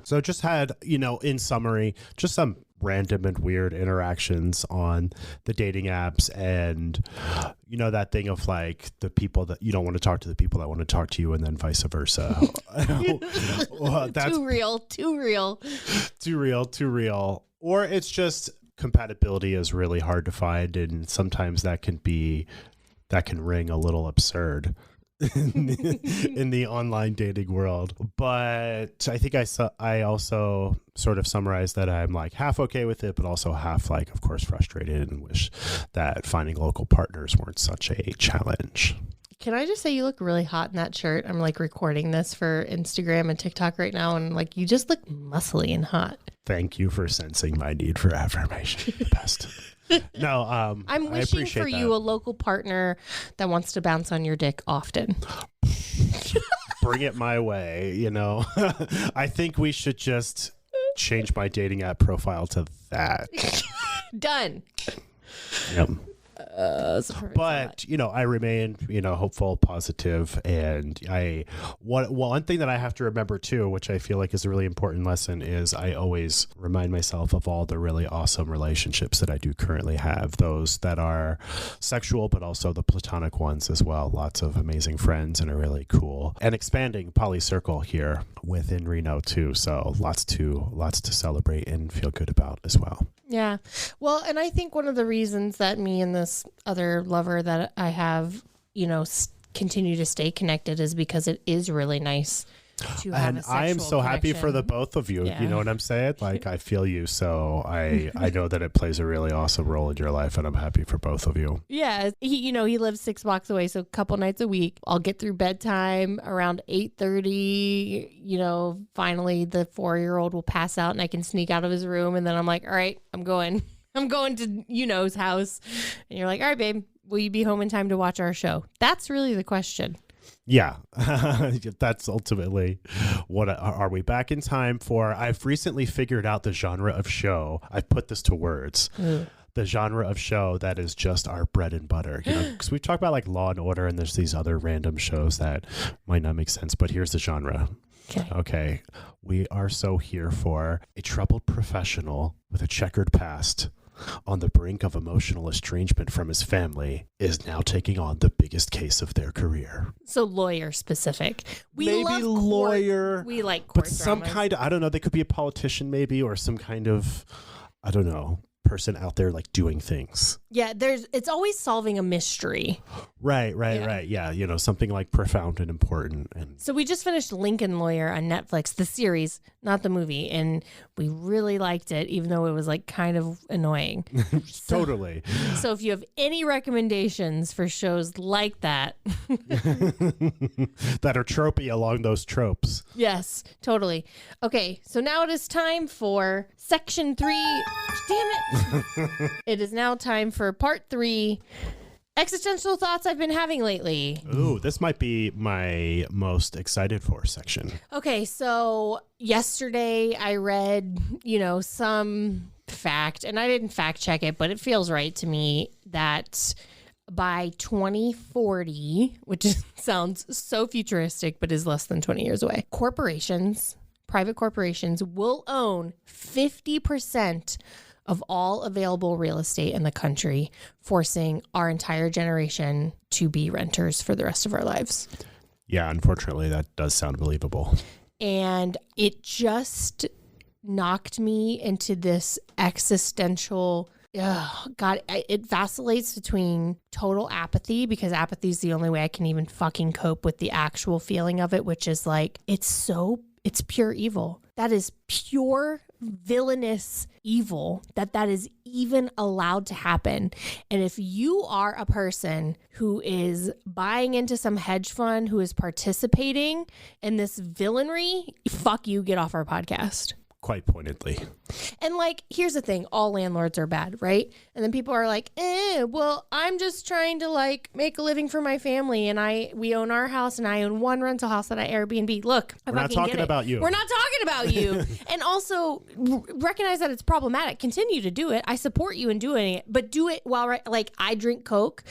So just had, in summary, just some random and weird interactions on the dating apps, and that thing of like the people that you don't want to talk to, the people that want to talk to you, and then vice versa. Well, that's too real. Or it's just compatibility is really hard to find, and sometimes that can ring a little absurd in the online dating world. But I think I also sort of summarized that I'm like half okay with it, but also half like, of course, frustrated and wish that finding local partners weren't such a challenge. Can I just say you look really hot in that shirt? I'm like recording this for Instagram and TikTok right now, and like you just look muscly and hot. Thank you for sensing my need for affirmation. The best. No, I'm wishing for you a local partner that wants to bounce on your dick often. Bring it my way, I think we should just change my dating app profile to that. Done. Yep. But I remain hopeful, positive, and one thing that I have to remember too, which I feel like is a really important lesson, is I always remind myself of all the really awesome relationships that I do currently have, those that are sexual but also the platonic ones as well. Lots of amazing friends and a really cool and expanding poly circle here within Reno too, so lots to celebrate and feel good about as well. Yeah. Well, and I think one of the reasons that me and this other lover that I have, continue to stay connected is because it is really nice to have and a sexual I am so happy for the both of you. Yeah. You know what I'm saying? Like, I feel you. So I know that it plays a really awesome role in your life, and I'm happy for both of you. Yeah. He lives 6 blocks away. So a couple nights a week, I'll get through bedtime around 8:30. Finally the 4-year-old will pass out and I can sneak out of his room. And then I'm like, all right, I'm going to, his house. And you're like, all right, babe, will you be home in time to watch our show? That's really the question. Yeah, that's ultimately what are we back in time for? I've recently figured out the genre of show. I've put this to words. The genre of show that is just our bread and butter. Because we talk about like Law and Order, and there's these other random shows that might not make sense, but here's the genre. Okay. We are so here for a troubled professional with a checkered past on the brink of emotional estrangement from his family is now taking on the biggest case of their career. So lawyer specific. Maybe lawyer. We like court but some dramas. kind of, I don't know, they could be a politician maybe, or some kind of, I don't know, person out there like doing things. Yeah, it's always solving a mystery. Right. Yeah, something like profound and important. And so we just finished Lincoln Lawyer on Netflix, the series, not the movie, and we really liked it, even though it was like kind of annoying. Totally. So if you have any recommendations for shows like that that are tropey along those tropes. Yes, totally. Okay, so now it is time for section 3. Damn it. It is now time for part 3. Existential thoughts I've been having lately. Ooh, this might be my most excited for section. Okay, so yesterday I read, some fact, and I didn't fact check it, but it feels right to me that by 2040, which sounds so futuristic, but is less than 20 years away, private corporations will own 50% of all available real estate in the country, forcing our entire generation to be renters for the rest of our lives. Yeah, unfortunately, that does sound believable. And it just knocked me into this existential, it vacillates between total apathy, because apathy is the only way I can even fucking cope with the actual feeling of it, which is like, it's pure evil. That is pure villainous evil that is even allowed to happen. And if you are a person who is buying into some hedge fund, who is participating in this villainy, fuck you, get off our podcast. Quite pointedly. And like, here's the thing, all landlords are bad, right? And then people are like, well, I'm just trying to like make a living for my family, and we own our house, and I own one rental house that I Airbnb. Look, we're not talking about you. We're not talking about you. And also recognize that it's problematic. Continue to do it. I support you in doing it, but do it while, like, I drink Coke.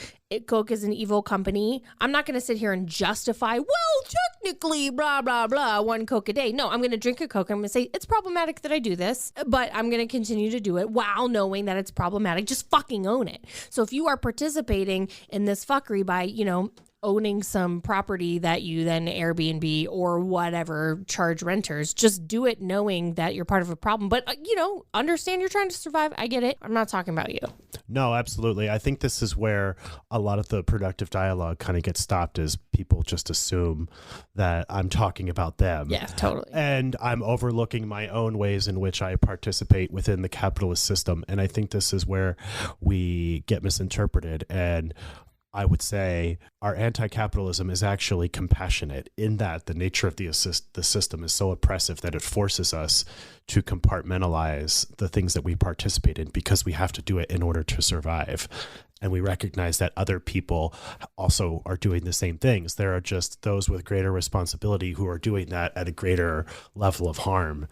Coke is an evil company. I'm not going to sit here and justify, well, technically, blah, blah, blah, 1 Coke a day. No, I'm going to drink a Coke. I'm going to say it's problematic that I do this, but I'm going to continue to do it while knowing that it's problematic. Just fucking own it. So if you are participating in this fuckery by, owning some property that you then Airbnb or whatever, charge renters, just do it knowing that you're part of a problem. But, understand you're trying to survive. I get it. I'm not talking about you. No, absolutely. I think this is where a lot of the productive dialogue kind of gets stopped, is people just assume that I'm talking about them. Yeah, totally. And I'm overlooking my own ways in which I participate within the capitalist system. And I think this is where we get misinterpreted. And I would say our anti-capitalism is actually compassionate, in that the nature of the system is so oppressive that it forces us to compartmentalize the things that we participate in, because we have to do it in order to survive. And we recognize that other people also are doing the same things. There are just those with greater responsibility who are doing that at a greater level of harm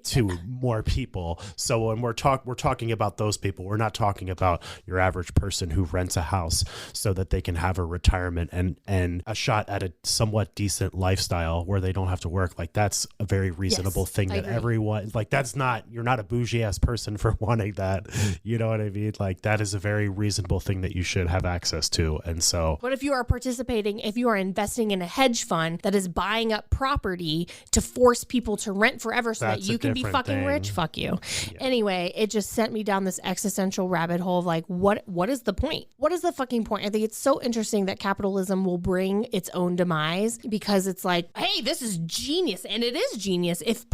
to more people. So when we're talking about those people, we're not talking about your average person who rents a house so that they can have a retirement and a shot at a somewhat decent lifestyle where they don't have to work. Like, that's a very reasonable thing that everyone, like, you're not a bougie ass person for wanting that. You know what I mean? Like, that is a very reasonable thing that you should have access to. And so, but if you are participating, if you are investing in a hedge fund that is buying up property to force people to rent forever so that you can be fucking rich, fuck you. Yeah. Anyway, it just sent me down this existential rabbit hole of like, what is the point? What is the fucking point? I think it's so interesting that capitalism will bring its own demise, because it's like, hey, this is genius. And it is genius. If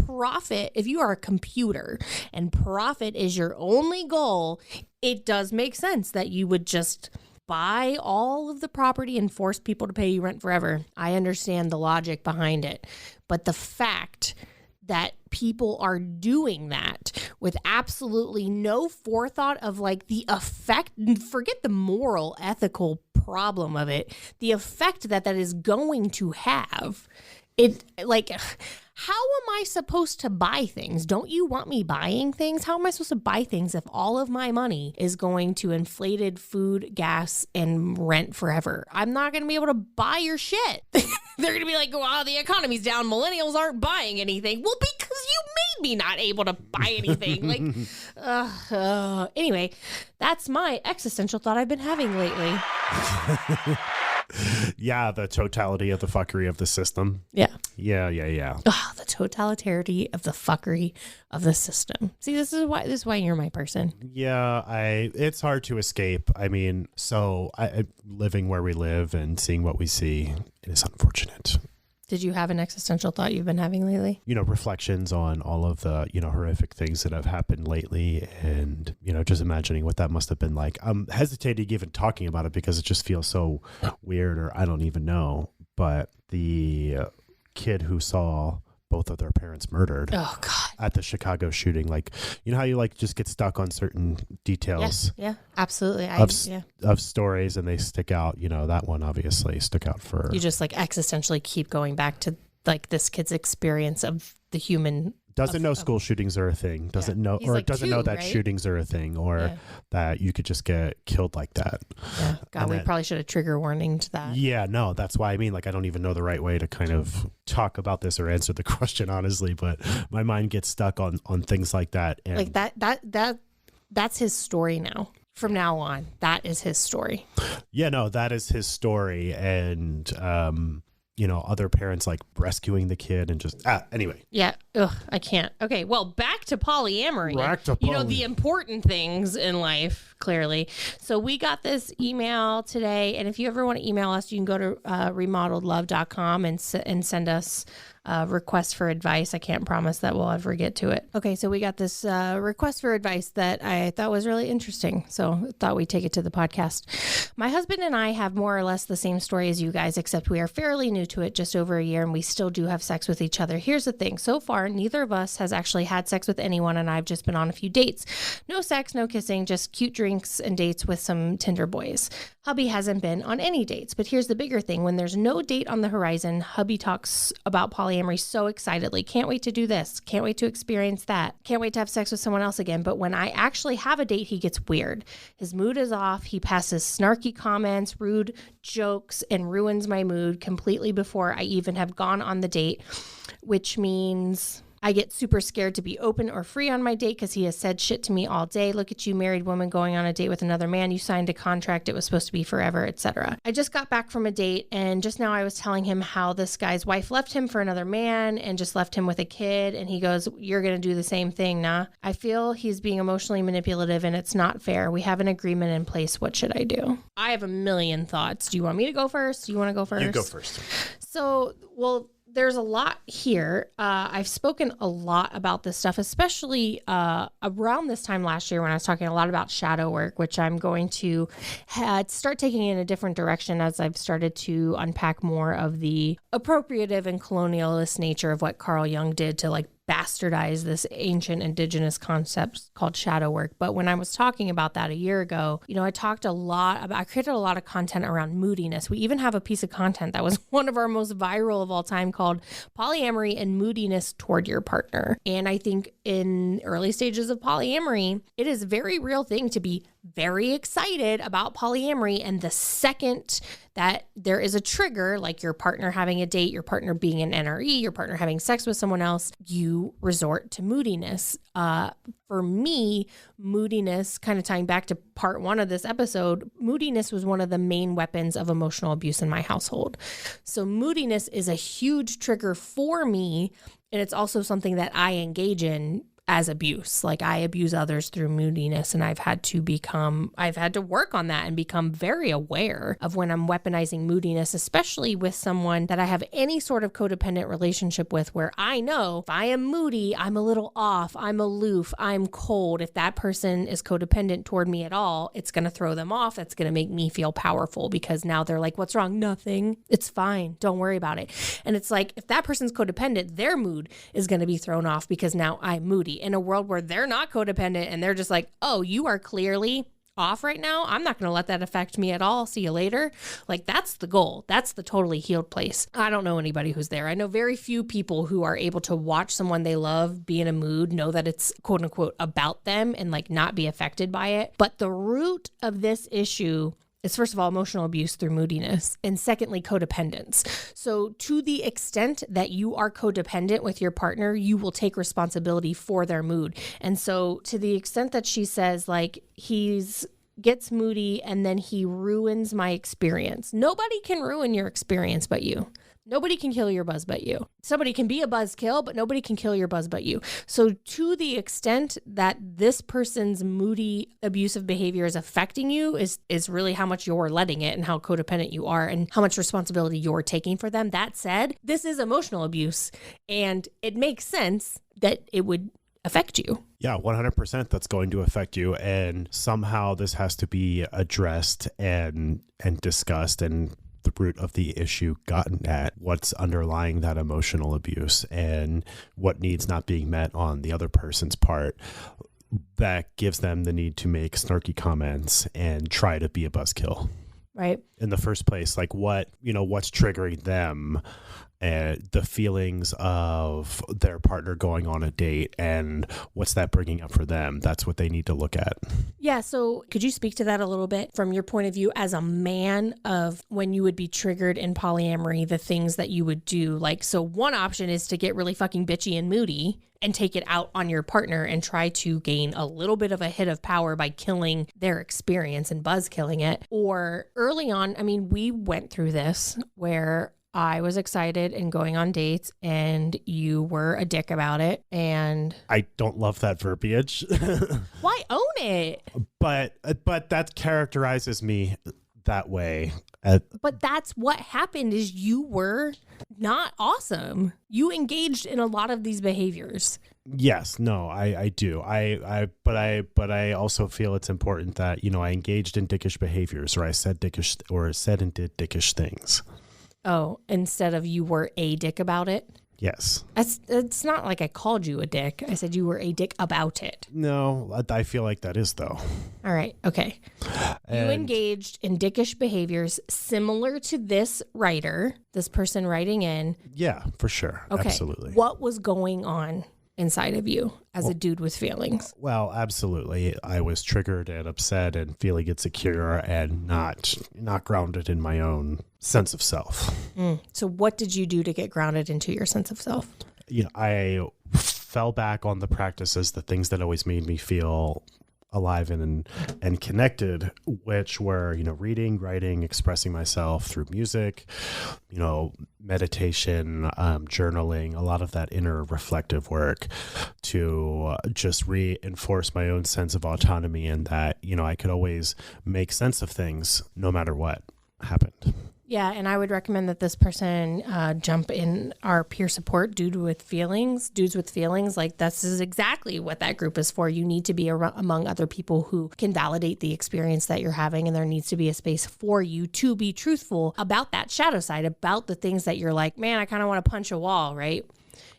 you are a computer and profit is your only goal, it does make sense that you would just buy all of the property and force people to pay you rent forever. I understand the logic behind it. But the fact that people are doing that with absolutely no forethought of like the effect, forget the moral, ethical problem of it, the effect that is going to have. It, like, how am I supposed to buy things? Don't you want me buying things? How am I supposed to buy things if all of my money is going to inflated food, gas, and rent forever? I'm not going to be able to buy your shit. They're going to be like, wow, the economy's down. Millennials aren't buying anything. Well, because you made me not able to buy anything. Like, anyway, that's my existential thought I've been having lately. Yeah, the totality of the fuckery of the system. Yeah. Oh, the totality of the fuckery of the system. See, this is why you're my person. Yeah, it's hard to escape. I mean, so I living where we live and seeing what we see, it is unfortunate. Did you have an existential thought you've been having lately? Reflections on all of the, horrific things that have happened lately, and, just imagining what that must have been like. I'm hesitating even talking about it because it just feels so weird, or I don't even know. But the kid who saw both of their parents murdered at the Chicago shooting, like, how you like just get stuck on certain details. Yeah, absolutely. Of stories, and they stick out. That one obviously stuck out for you. Just like existentially keep going back to like this kid's experience of the human Doesn't know school shootings are a thing. Doesn't know, He's or like doesn't 2, know that right? shootings are a thing, or that you could just get killed like that. Yeah. God, we probably should have trigger warning to that. Yeah, no, that's why I mean, like, I don't even know the right way to kind of talk about this or answer the question, honestly, but my mind gets stuck on things like that. And Like that's his story now. From now on, that is his story. yeah, no, that is his story. And, other parents like rescuing the kid and just, anyway. Yeah. Ugh, I can't. Okay. Well, back to polyamory. Back to the important things in life, clearly. So we got this email today. And if you ever want to email us, you can go to remodeledlove.com and send us request for advice. I can't promise that we'll ever get to it. Okay, so we got this request for advice that I thought was really interesting. So I thought we'd take it to the podcast. My husband and I have more or less the same story as you guys, except we are fairly new to it, just over a year, and we still do have sex with each other. Here's the thing. So far, neither of us has actually had sex with anyone, and I've just been on a few dates. No sex, no kissing, just cute drinks and dates with some Tinder boys. Hubby hasn't been on any dates, but here's the bigger thing. When there's no date on the horizon, hubby talks about polyamory so excitedly. Can't wait to do this. Can't wait to experience that. Can't wait to have sex with someone else again. But when I actually have a date, he gets weird. His mood is off. He passes snarky comments, rude jokes, and ruins my mood completely before I even have gone on the date, which means I get super scared to be open or free on my date because he has said shit to me all day. Look at you, married woman, going on a date with another man. You signed a contract. It was supposed to be forever, etc. I just got back from a date, and just now I was telling him how this guy's wife left him for another man and just left him with a kid. And he goes, you're going to do the same thing, nah? I feel he's being emotionally manipulative, and it's not fair. We have an agreement in place. What should I do? I have a million thoughts. Do you want me to go first? Do you want to go first? You go first. So, there's a lot here. I've spoken a lot about this stuff, especially around this time last year when I was talking a lot about shadow work, which I'm going to start taking in a different direction as I've started to unpack more of the appropriative and colonialist nature of what Carl Jung did to bastardize this ancient indigenous concept called shadow work. But when I was talking about that a year ago, I created a lot of content around moodiness. We even have a piece of content that was one of our most viral of all time called Polyamory and Moodiness Toward Your Partner. And I think in early stages of polyamory, it is a very real thing to be very excited about polyamory. And the second that there is a trigger, like your partner having a date, your partner being an NRE, your partner having sex with someone else, you resort to moodiness. For me, moodiness, kind of tying back to part 1 of this episode, moodiness was one of the main weapons of emotional abuse in my household. So moodiness is a huge trigger for me. And it's also something that I engage in as abuse. Like, I abuse others through moodiness, and I've had to work on that and become very aware of when I'm weaponizing moodiness, especially with someone that I have any sort of codependent relationship with, where I know if I am moody, I'm a little off, I'm aloof, I'm cold. If that person is codependent toward me at all, it's going to throw them off. That's going to make me feel powerful because now they're like, what's wrong? Nothing. It's fine. Don't worry about it. And it's like, if that person's codependent, their mood is going to be thrown off because now I'm moody. In a world where they're not codependent and they're just like, oh, you are clearly off right now. I'm not going to let that affect me at all. See you later. Like, that's the goal. That's the totally healed place. I don't know anybody who's there. I know very few people who are able to watch someone they love be in a mood, know that it's quote unquote about them, and not be affected by it. But the root of this issue is, first of all, emotional abuse through moodiness, and secondly, codependence. So to the extent that you are codependent with your partner, you will take responsibility for their mood. And so to the extent that she says, he's gets moody and then he ruins my experience. Nobody can ruin your experience but you. Nobody can kill your buzz but you. Somebody can be a buzzkill, but nobody can kill your buzz but you. So to the extent that this person's moody, abusive behavior is affecting you is really how much you're letting it and how codependent you are and how much responsibility you're taking for them. That said, this is emotional abuse, and it makes sense that it would affect you. Yeah, 100% that's going to affect you. And somehow this has to be addressed and discussed, and the root of the issue gotten at, what's underlying that emotional abuse and what needs not being met on the other person's part that gives them the need to make snarky comments and try to be a buzzkill. Right. In the first place, what's triggering them, and the feelings of their partner going on a date and what's that bringing up for them. That's what they need to look at. Yeah. So could you speak to that a little bit from your point of view as a man of when you would be triggered in polyamory, the things that you would do? Like, so one option is to get really fucking bitchy and moody and take it out on your partner and try to gain a little bit of a hit of power by killing their experience and buzz killing it. Or early on, I mean, we went through this where I was excited and going on dates and you were a dick about it. And I don't love that verbiage. why own it? But that characterizes me that way. But that's what happened is you were not awesome. You engaged in a lot of these behaviors. Yes, no, I do. But I also feel it's important that, you know, I engaged in dickish behaviors, or I said and did dickish things. Oh, instead of you were a dick about it? Yes. It's not like I called you a dick. I said you were a dick about it. No, I feel like that is, though. All right. Okay. You engaged in dickish behaviors similar to this writer, this person writing in. Yeah, for sure. Okay. Absolutely. What was going on inside of you as a dude with feelings? Well, absolutely. I was triggered and upset and feeling insecure and not grounded in my own sense of self. So what did you do to get grounded into your sense of self? You know, I fell back on the practices, the things that always made me feel alive and connected, which were, you know, reading, writing, expressing myself through music, you know, meditation, journaling, a lot of that inner reflective work to just reinforce my own sense of autonomy and that, you know, I could always make sense of things no matter what happened. Yeah, and I would recommend that this person jump in our peer support, dudes with feelings. Like, this is exactly what that group is for. You need to be among other people who can validate the experience that you're having, and there needs to be a space for you to be truthful about that shadow side, about the things that you're like, man, I kind of want to punch a wall, right?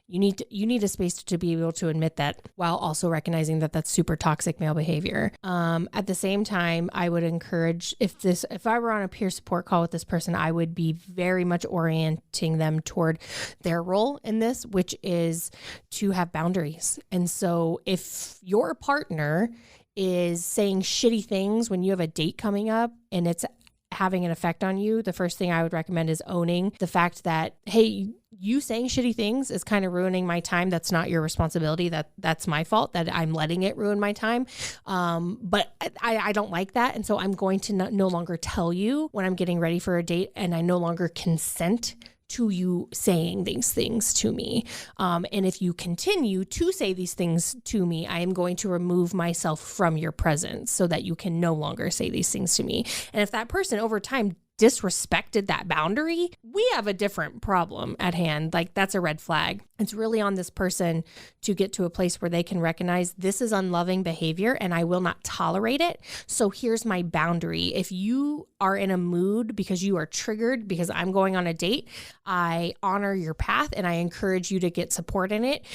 You need a space to be able to admit that while also recognizing that that's super toxic male behavior. At the same time, I would encourage if I were on a peer support call with this person, I would be very much orienting them toward their role in this, which is to have boundaries. And so if your partner is saying shitty things when you have a date coming up and it's having an effect on you, the first thing I would recommend is owning the fact that, hey, you saying shitty things is kind of ruining my time. That's not your responsibility. That's my fault that I'm letting it ruin my time. But I don't like that. And so I'm going to no longer tell you when I'm getting ready for a date, and I no longer consent to you saying these things to me. And if you continue to say these things to me, I am going to remove myself from your presence so that you can no longer say these things to me. And if that person over time disrespected that boundary, we have a different problem at hand. Like, that's a red flag. It's really on this person to get to a place where they can recognize this is unloving behavior and I will not tolerate it. So here's my boundary. If you are in a mood because you are triggered because I'm going on a date, I honor your path and I encourage you to get support in it.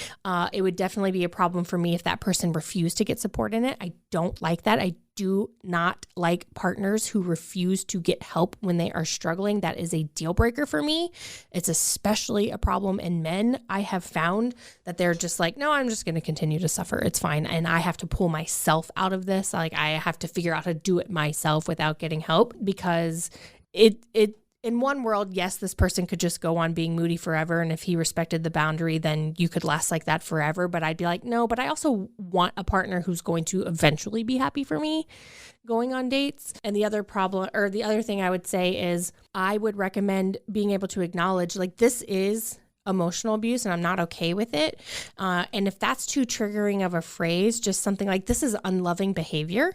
It would definitely be a problem for me if that person refused to get support in it. I don't like that. I do not like partners who refuse to get help when they are struggling. That is a deal breaker for me. It's especially a problem in men. I have found that they're just like, no, I'm just going to continue to suffer. It's fine. And I have to pull myself out of this. Like, I have to figure out how to do it myself without getting help, because in one world, yes, this person could just go on being moody forever. And if he respected the boundary, then you could last like that forever. But I'd be like, no, but I also want a partner who's going to eventually be happy for me going on dates. And the other problem, or the other thing I would say is I would recommend being able to acknowledge, like, this is emotional abuse and I'm not okay with it. And if that's too triggering of a phrase, just something like, this is unloving behavior.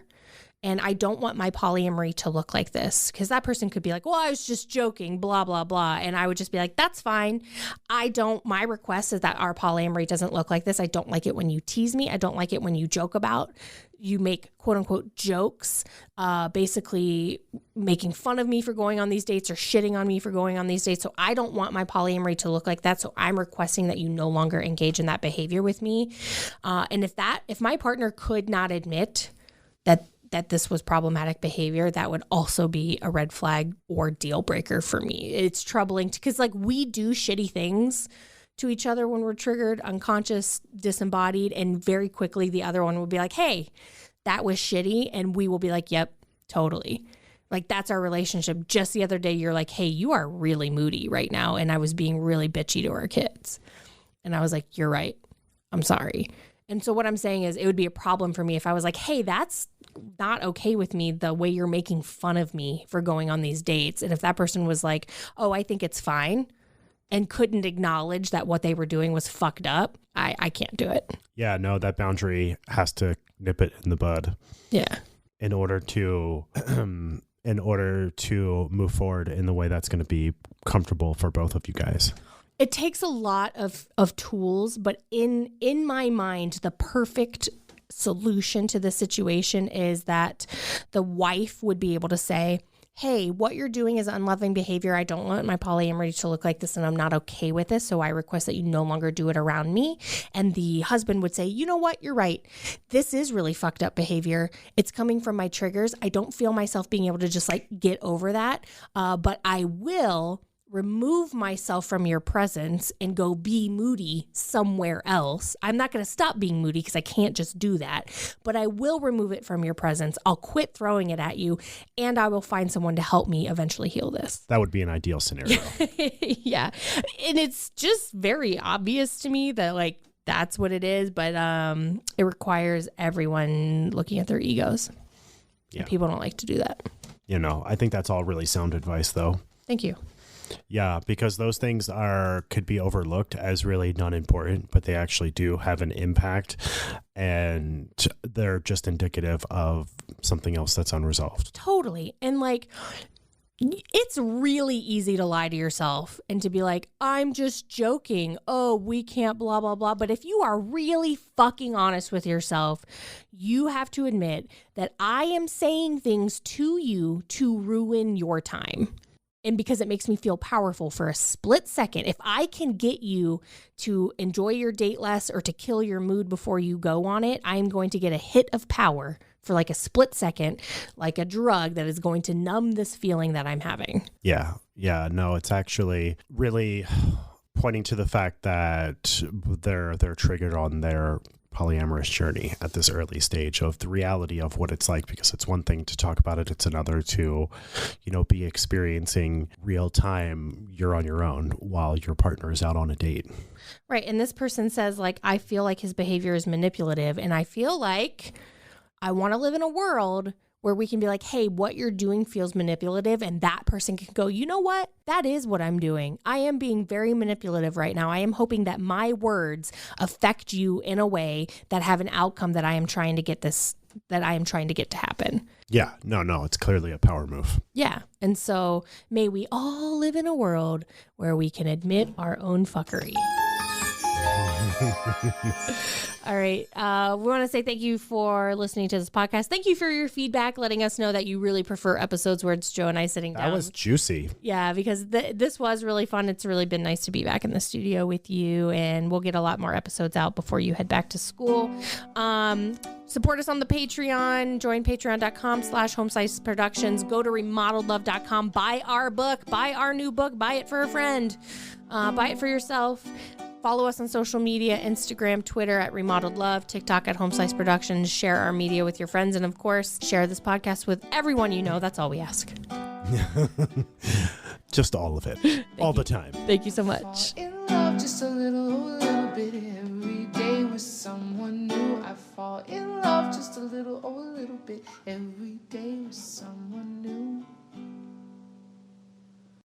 And I don't want my polyamory to look like this, because that person could be like, well, I was just joking, blah, blah, blah. And I would just be like, that's fine. My request is that our polyamory doesn't look like this. I don't like it when you tease me. I don't like it when you joke about, you make quote unquote jokes, basically making fun of me for going on these dates or shitting on me for going on these dates. So I don't want my polyamory to look like that. So I'm requesting that you no longer engage in that behavior with me. And if my partner could not admit that that this was problematic behavior, that would also be a red flag or deal breaker for me. It's troubling because like we do shitty things to each other when we're triggered, unconscious, disembodied, and very quickly the other one will be like, hey, that was shitty. And we will be like, yep, totally. Like that's our relationship. Just the other day, you're like, hey, you are really moody right now. And I was being really bitchy to our kids. And I was like, you're right. I'm sorry. And so what I'm saying is it would be a problem for me if I was like, hey, that's not okay with me, the way you're making fun of me for going on these dates. And if that person was like, oh, I think it's fine, and couldn't acknowledge that what they were doing was fucked up, I can't do it. Yeah, no, that boundary has to nip it in the bud. Yeah. In order to move forward in the way that's going to be comfortable for both of you guys. It takes a lot of tools, but in my mind, the perfect solution to the situation is that the wife would be able to say, hey, what you're doing is unloving behavior. I don't want my polyamory to look like this, and I'm not okay with this. So I request that you no longer do it around me. And the husband would say, you know what? You're right. This is really fucked up behavior. It's coming from my triggers. I don't feel myself being able to just like get over that. But I will remove myself from your presence and go be moody somewhere else. I'm not going to stop being moody because I can't just do that, but I will remove it from your presence. I'll quit throwing it at you, and I will find someone to help me eventually heal this. That would be an ideal scenario. Yeah. And it's just very obvious to me that like that's what it is, but it requires everyone looking at their egos. Yeah. And people don't like to do that. You know, I think that's all really sound advice though. Thank you. Yeah, because those things could be overlooked as really not important, but they actually do have an impact, and they're just indicative of something else that's unresolved. Totally. And like, it's really easy to lie to yourself and to be like, I'm just joking. Oh, we can't blah, blah, blah. But if you are really fucking honest with yourself, you have to admit that I am saying things to you to ruin your time. And because it makes me feel powerful for a split second, if I can get you to enjoy your date less or to kill your mood before you go on it, I'm going to get a hit of power for like a split second, like a drug that is going to numb this feeling that I'm having. Yeah. Yeah. No, it's actually really pointing to the fact that they're triggered on their polyamorous journey at this early stage of the reality of what it's like, because it's one thing to talk about it, it's another to, you know, be experiencing real time, you're on your own while your partner is out on a date. Right. And this person says like, I feel like his behavior is manipulative, and I feel like I want to live in a world where we can be like, hey, what you're doing feels manipulative. And that person can go, you know what? That is what I'm doing. I am being very manipulative right now. I am hoping that my words affect you in a way that have an outcome that I am trying to get to happen. Yeah. No, it's clearly a power move. Yeah. And so may we all live in a world where we can admit our own fuckery. All right. We want to say thank you for listening to this podcast. Thank you for your feedback, letting us know that you really prefer episodes where it's Joe and I sitting down. That was juicy. Yeah, because this was really fun. It's really been nice to be back in the studio with you, and we'll get a lot more episodes out before you head back to school. Support us on the Patreon. Join patreon.com/homeslice productions. Go to remodeledlove.com. Buy our book. Buy our new book. Buy it for a friend. Buy it for yourself. Follow us on social media, Instagram, Twitter at Remodeled Love, TikTok at Homeslice Productions. Share our media with your friends. And of course, share this podcast with everyone you know. That's all we ask. Just all of it. All the time. Thank you so much. In love just a little bit every day with someone new. I fall in love just a little bit every day with someone new.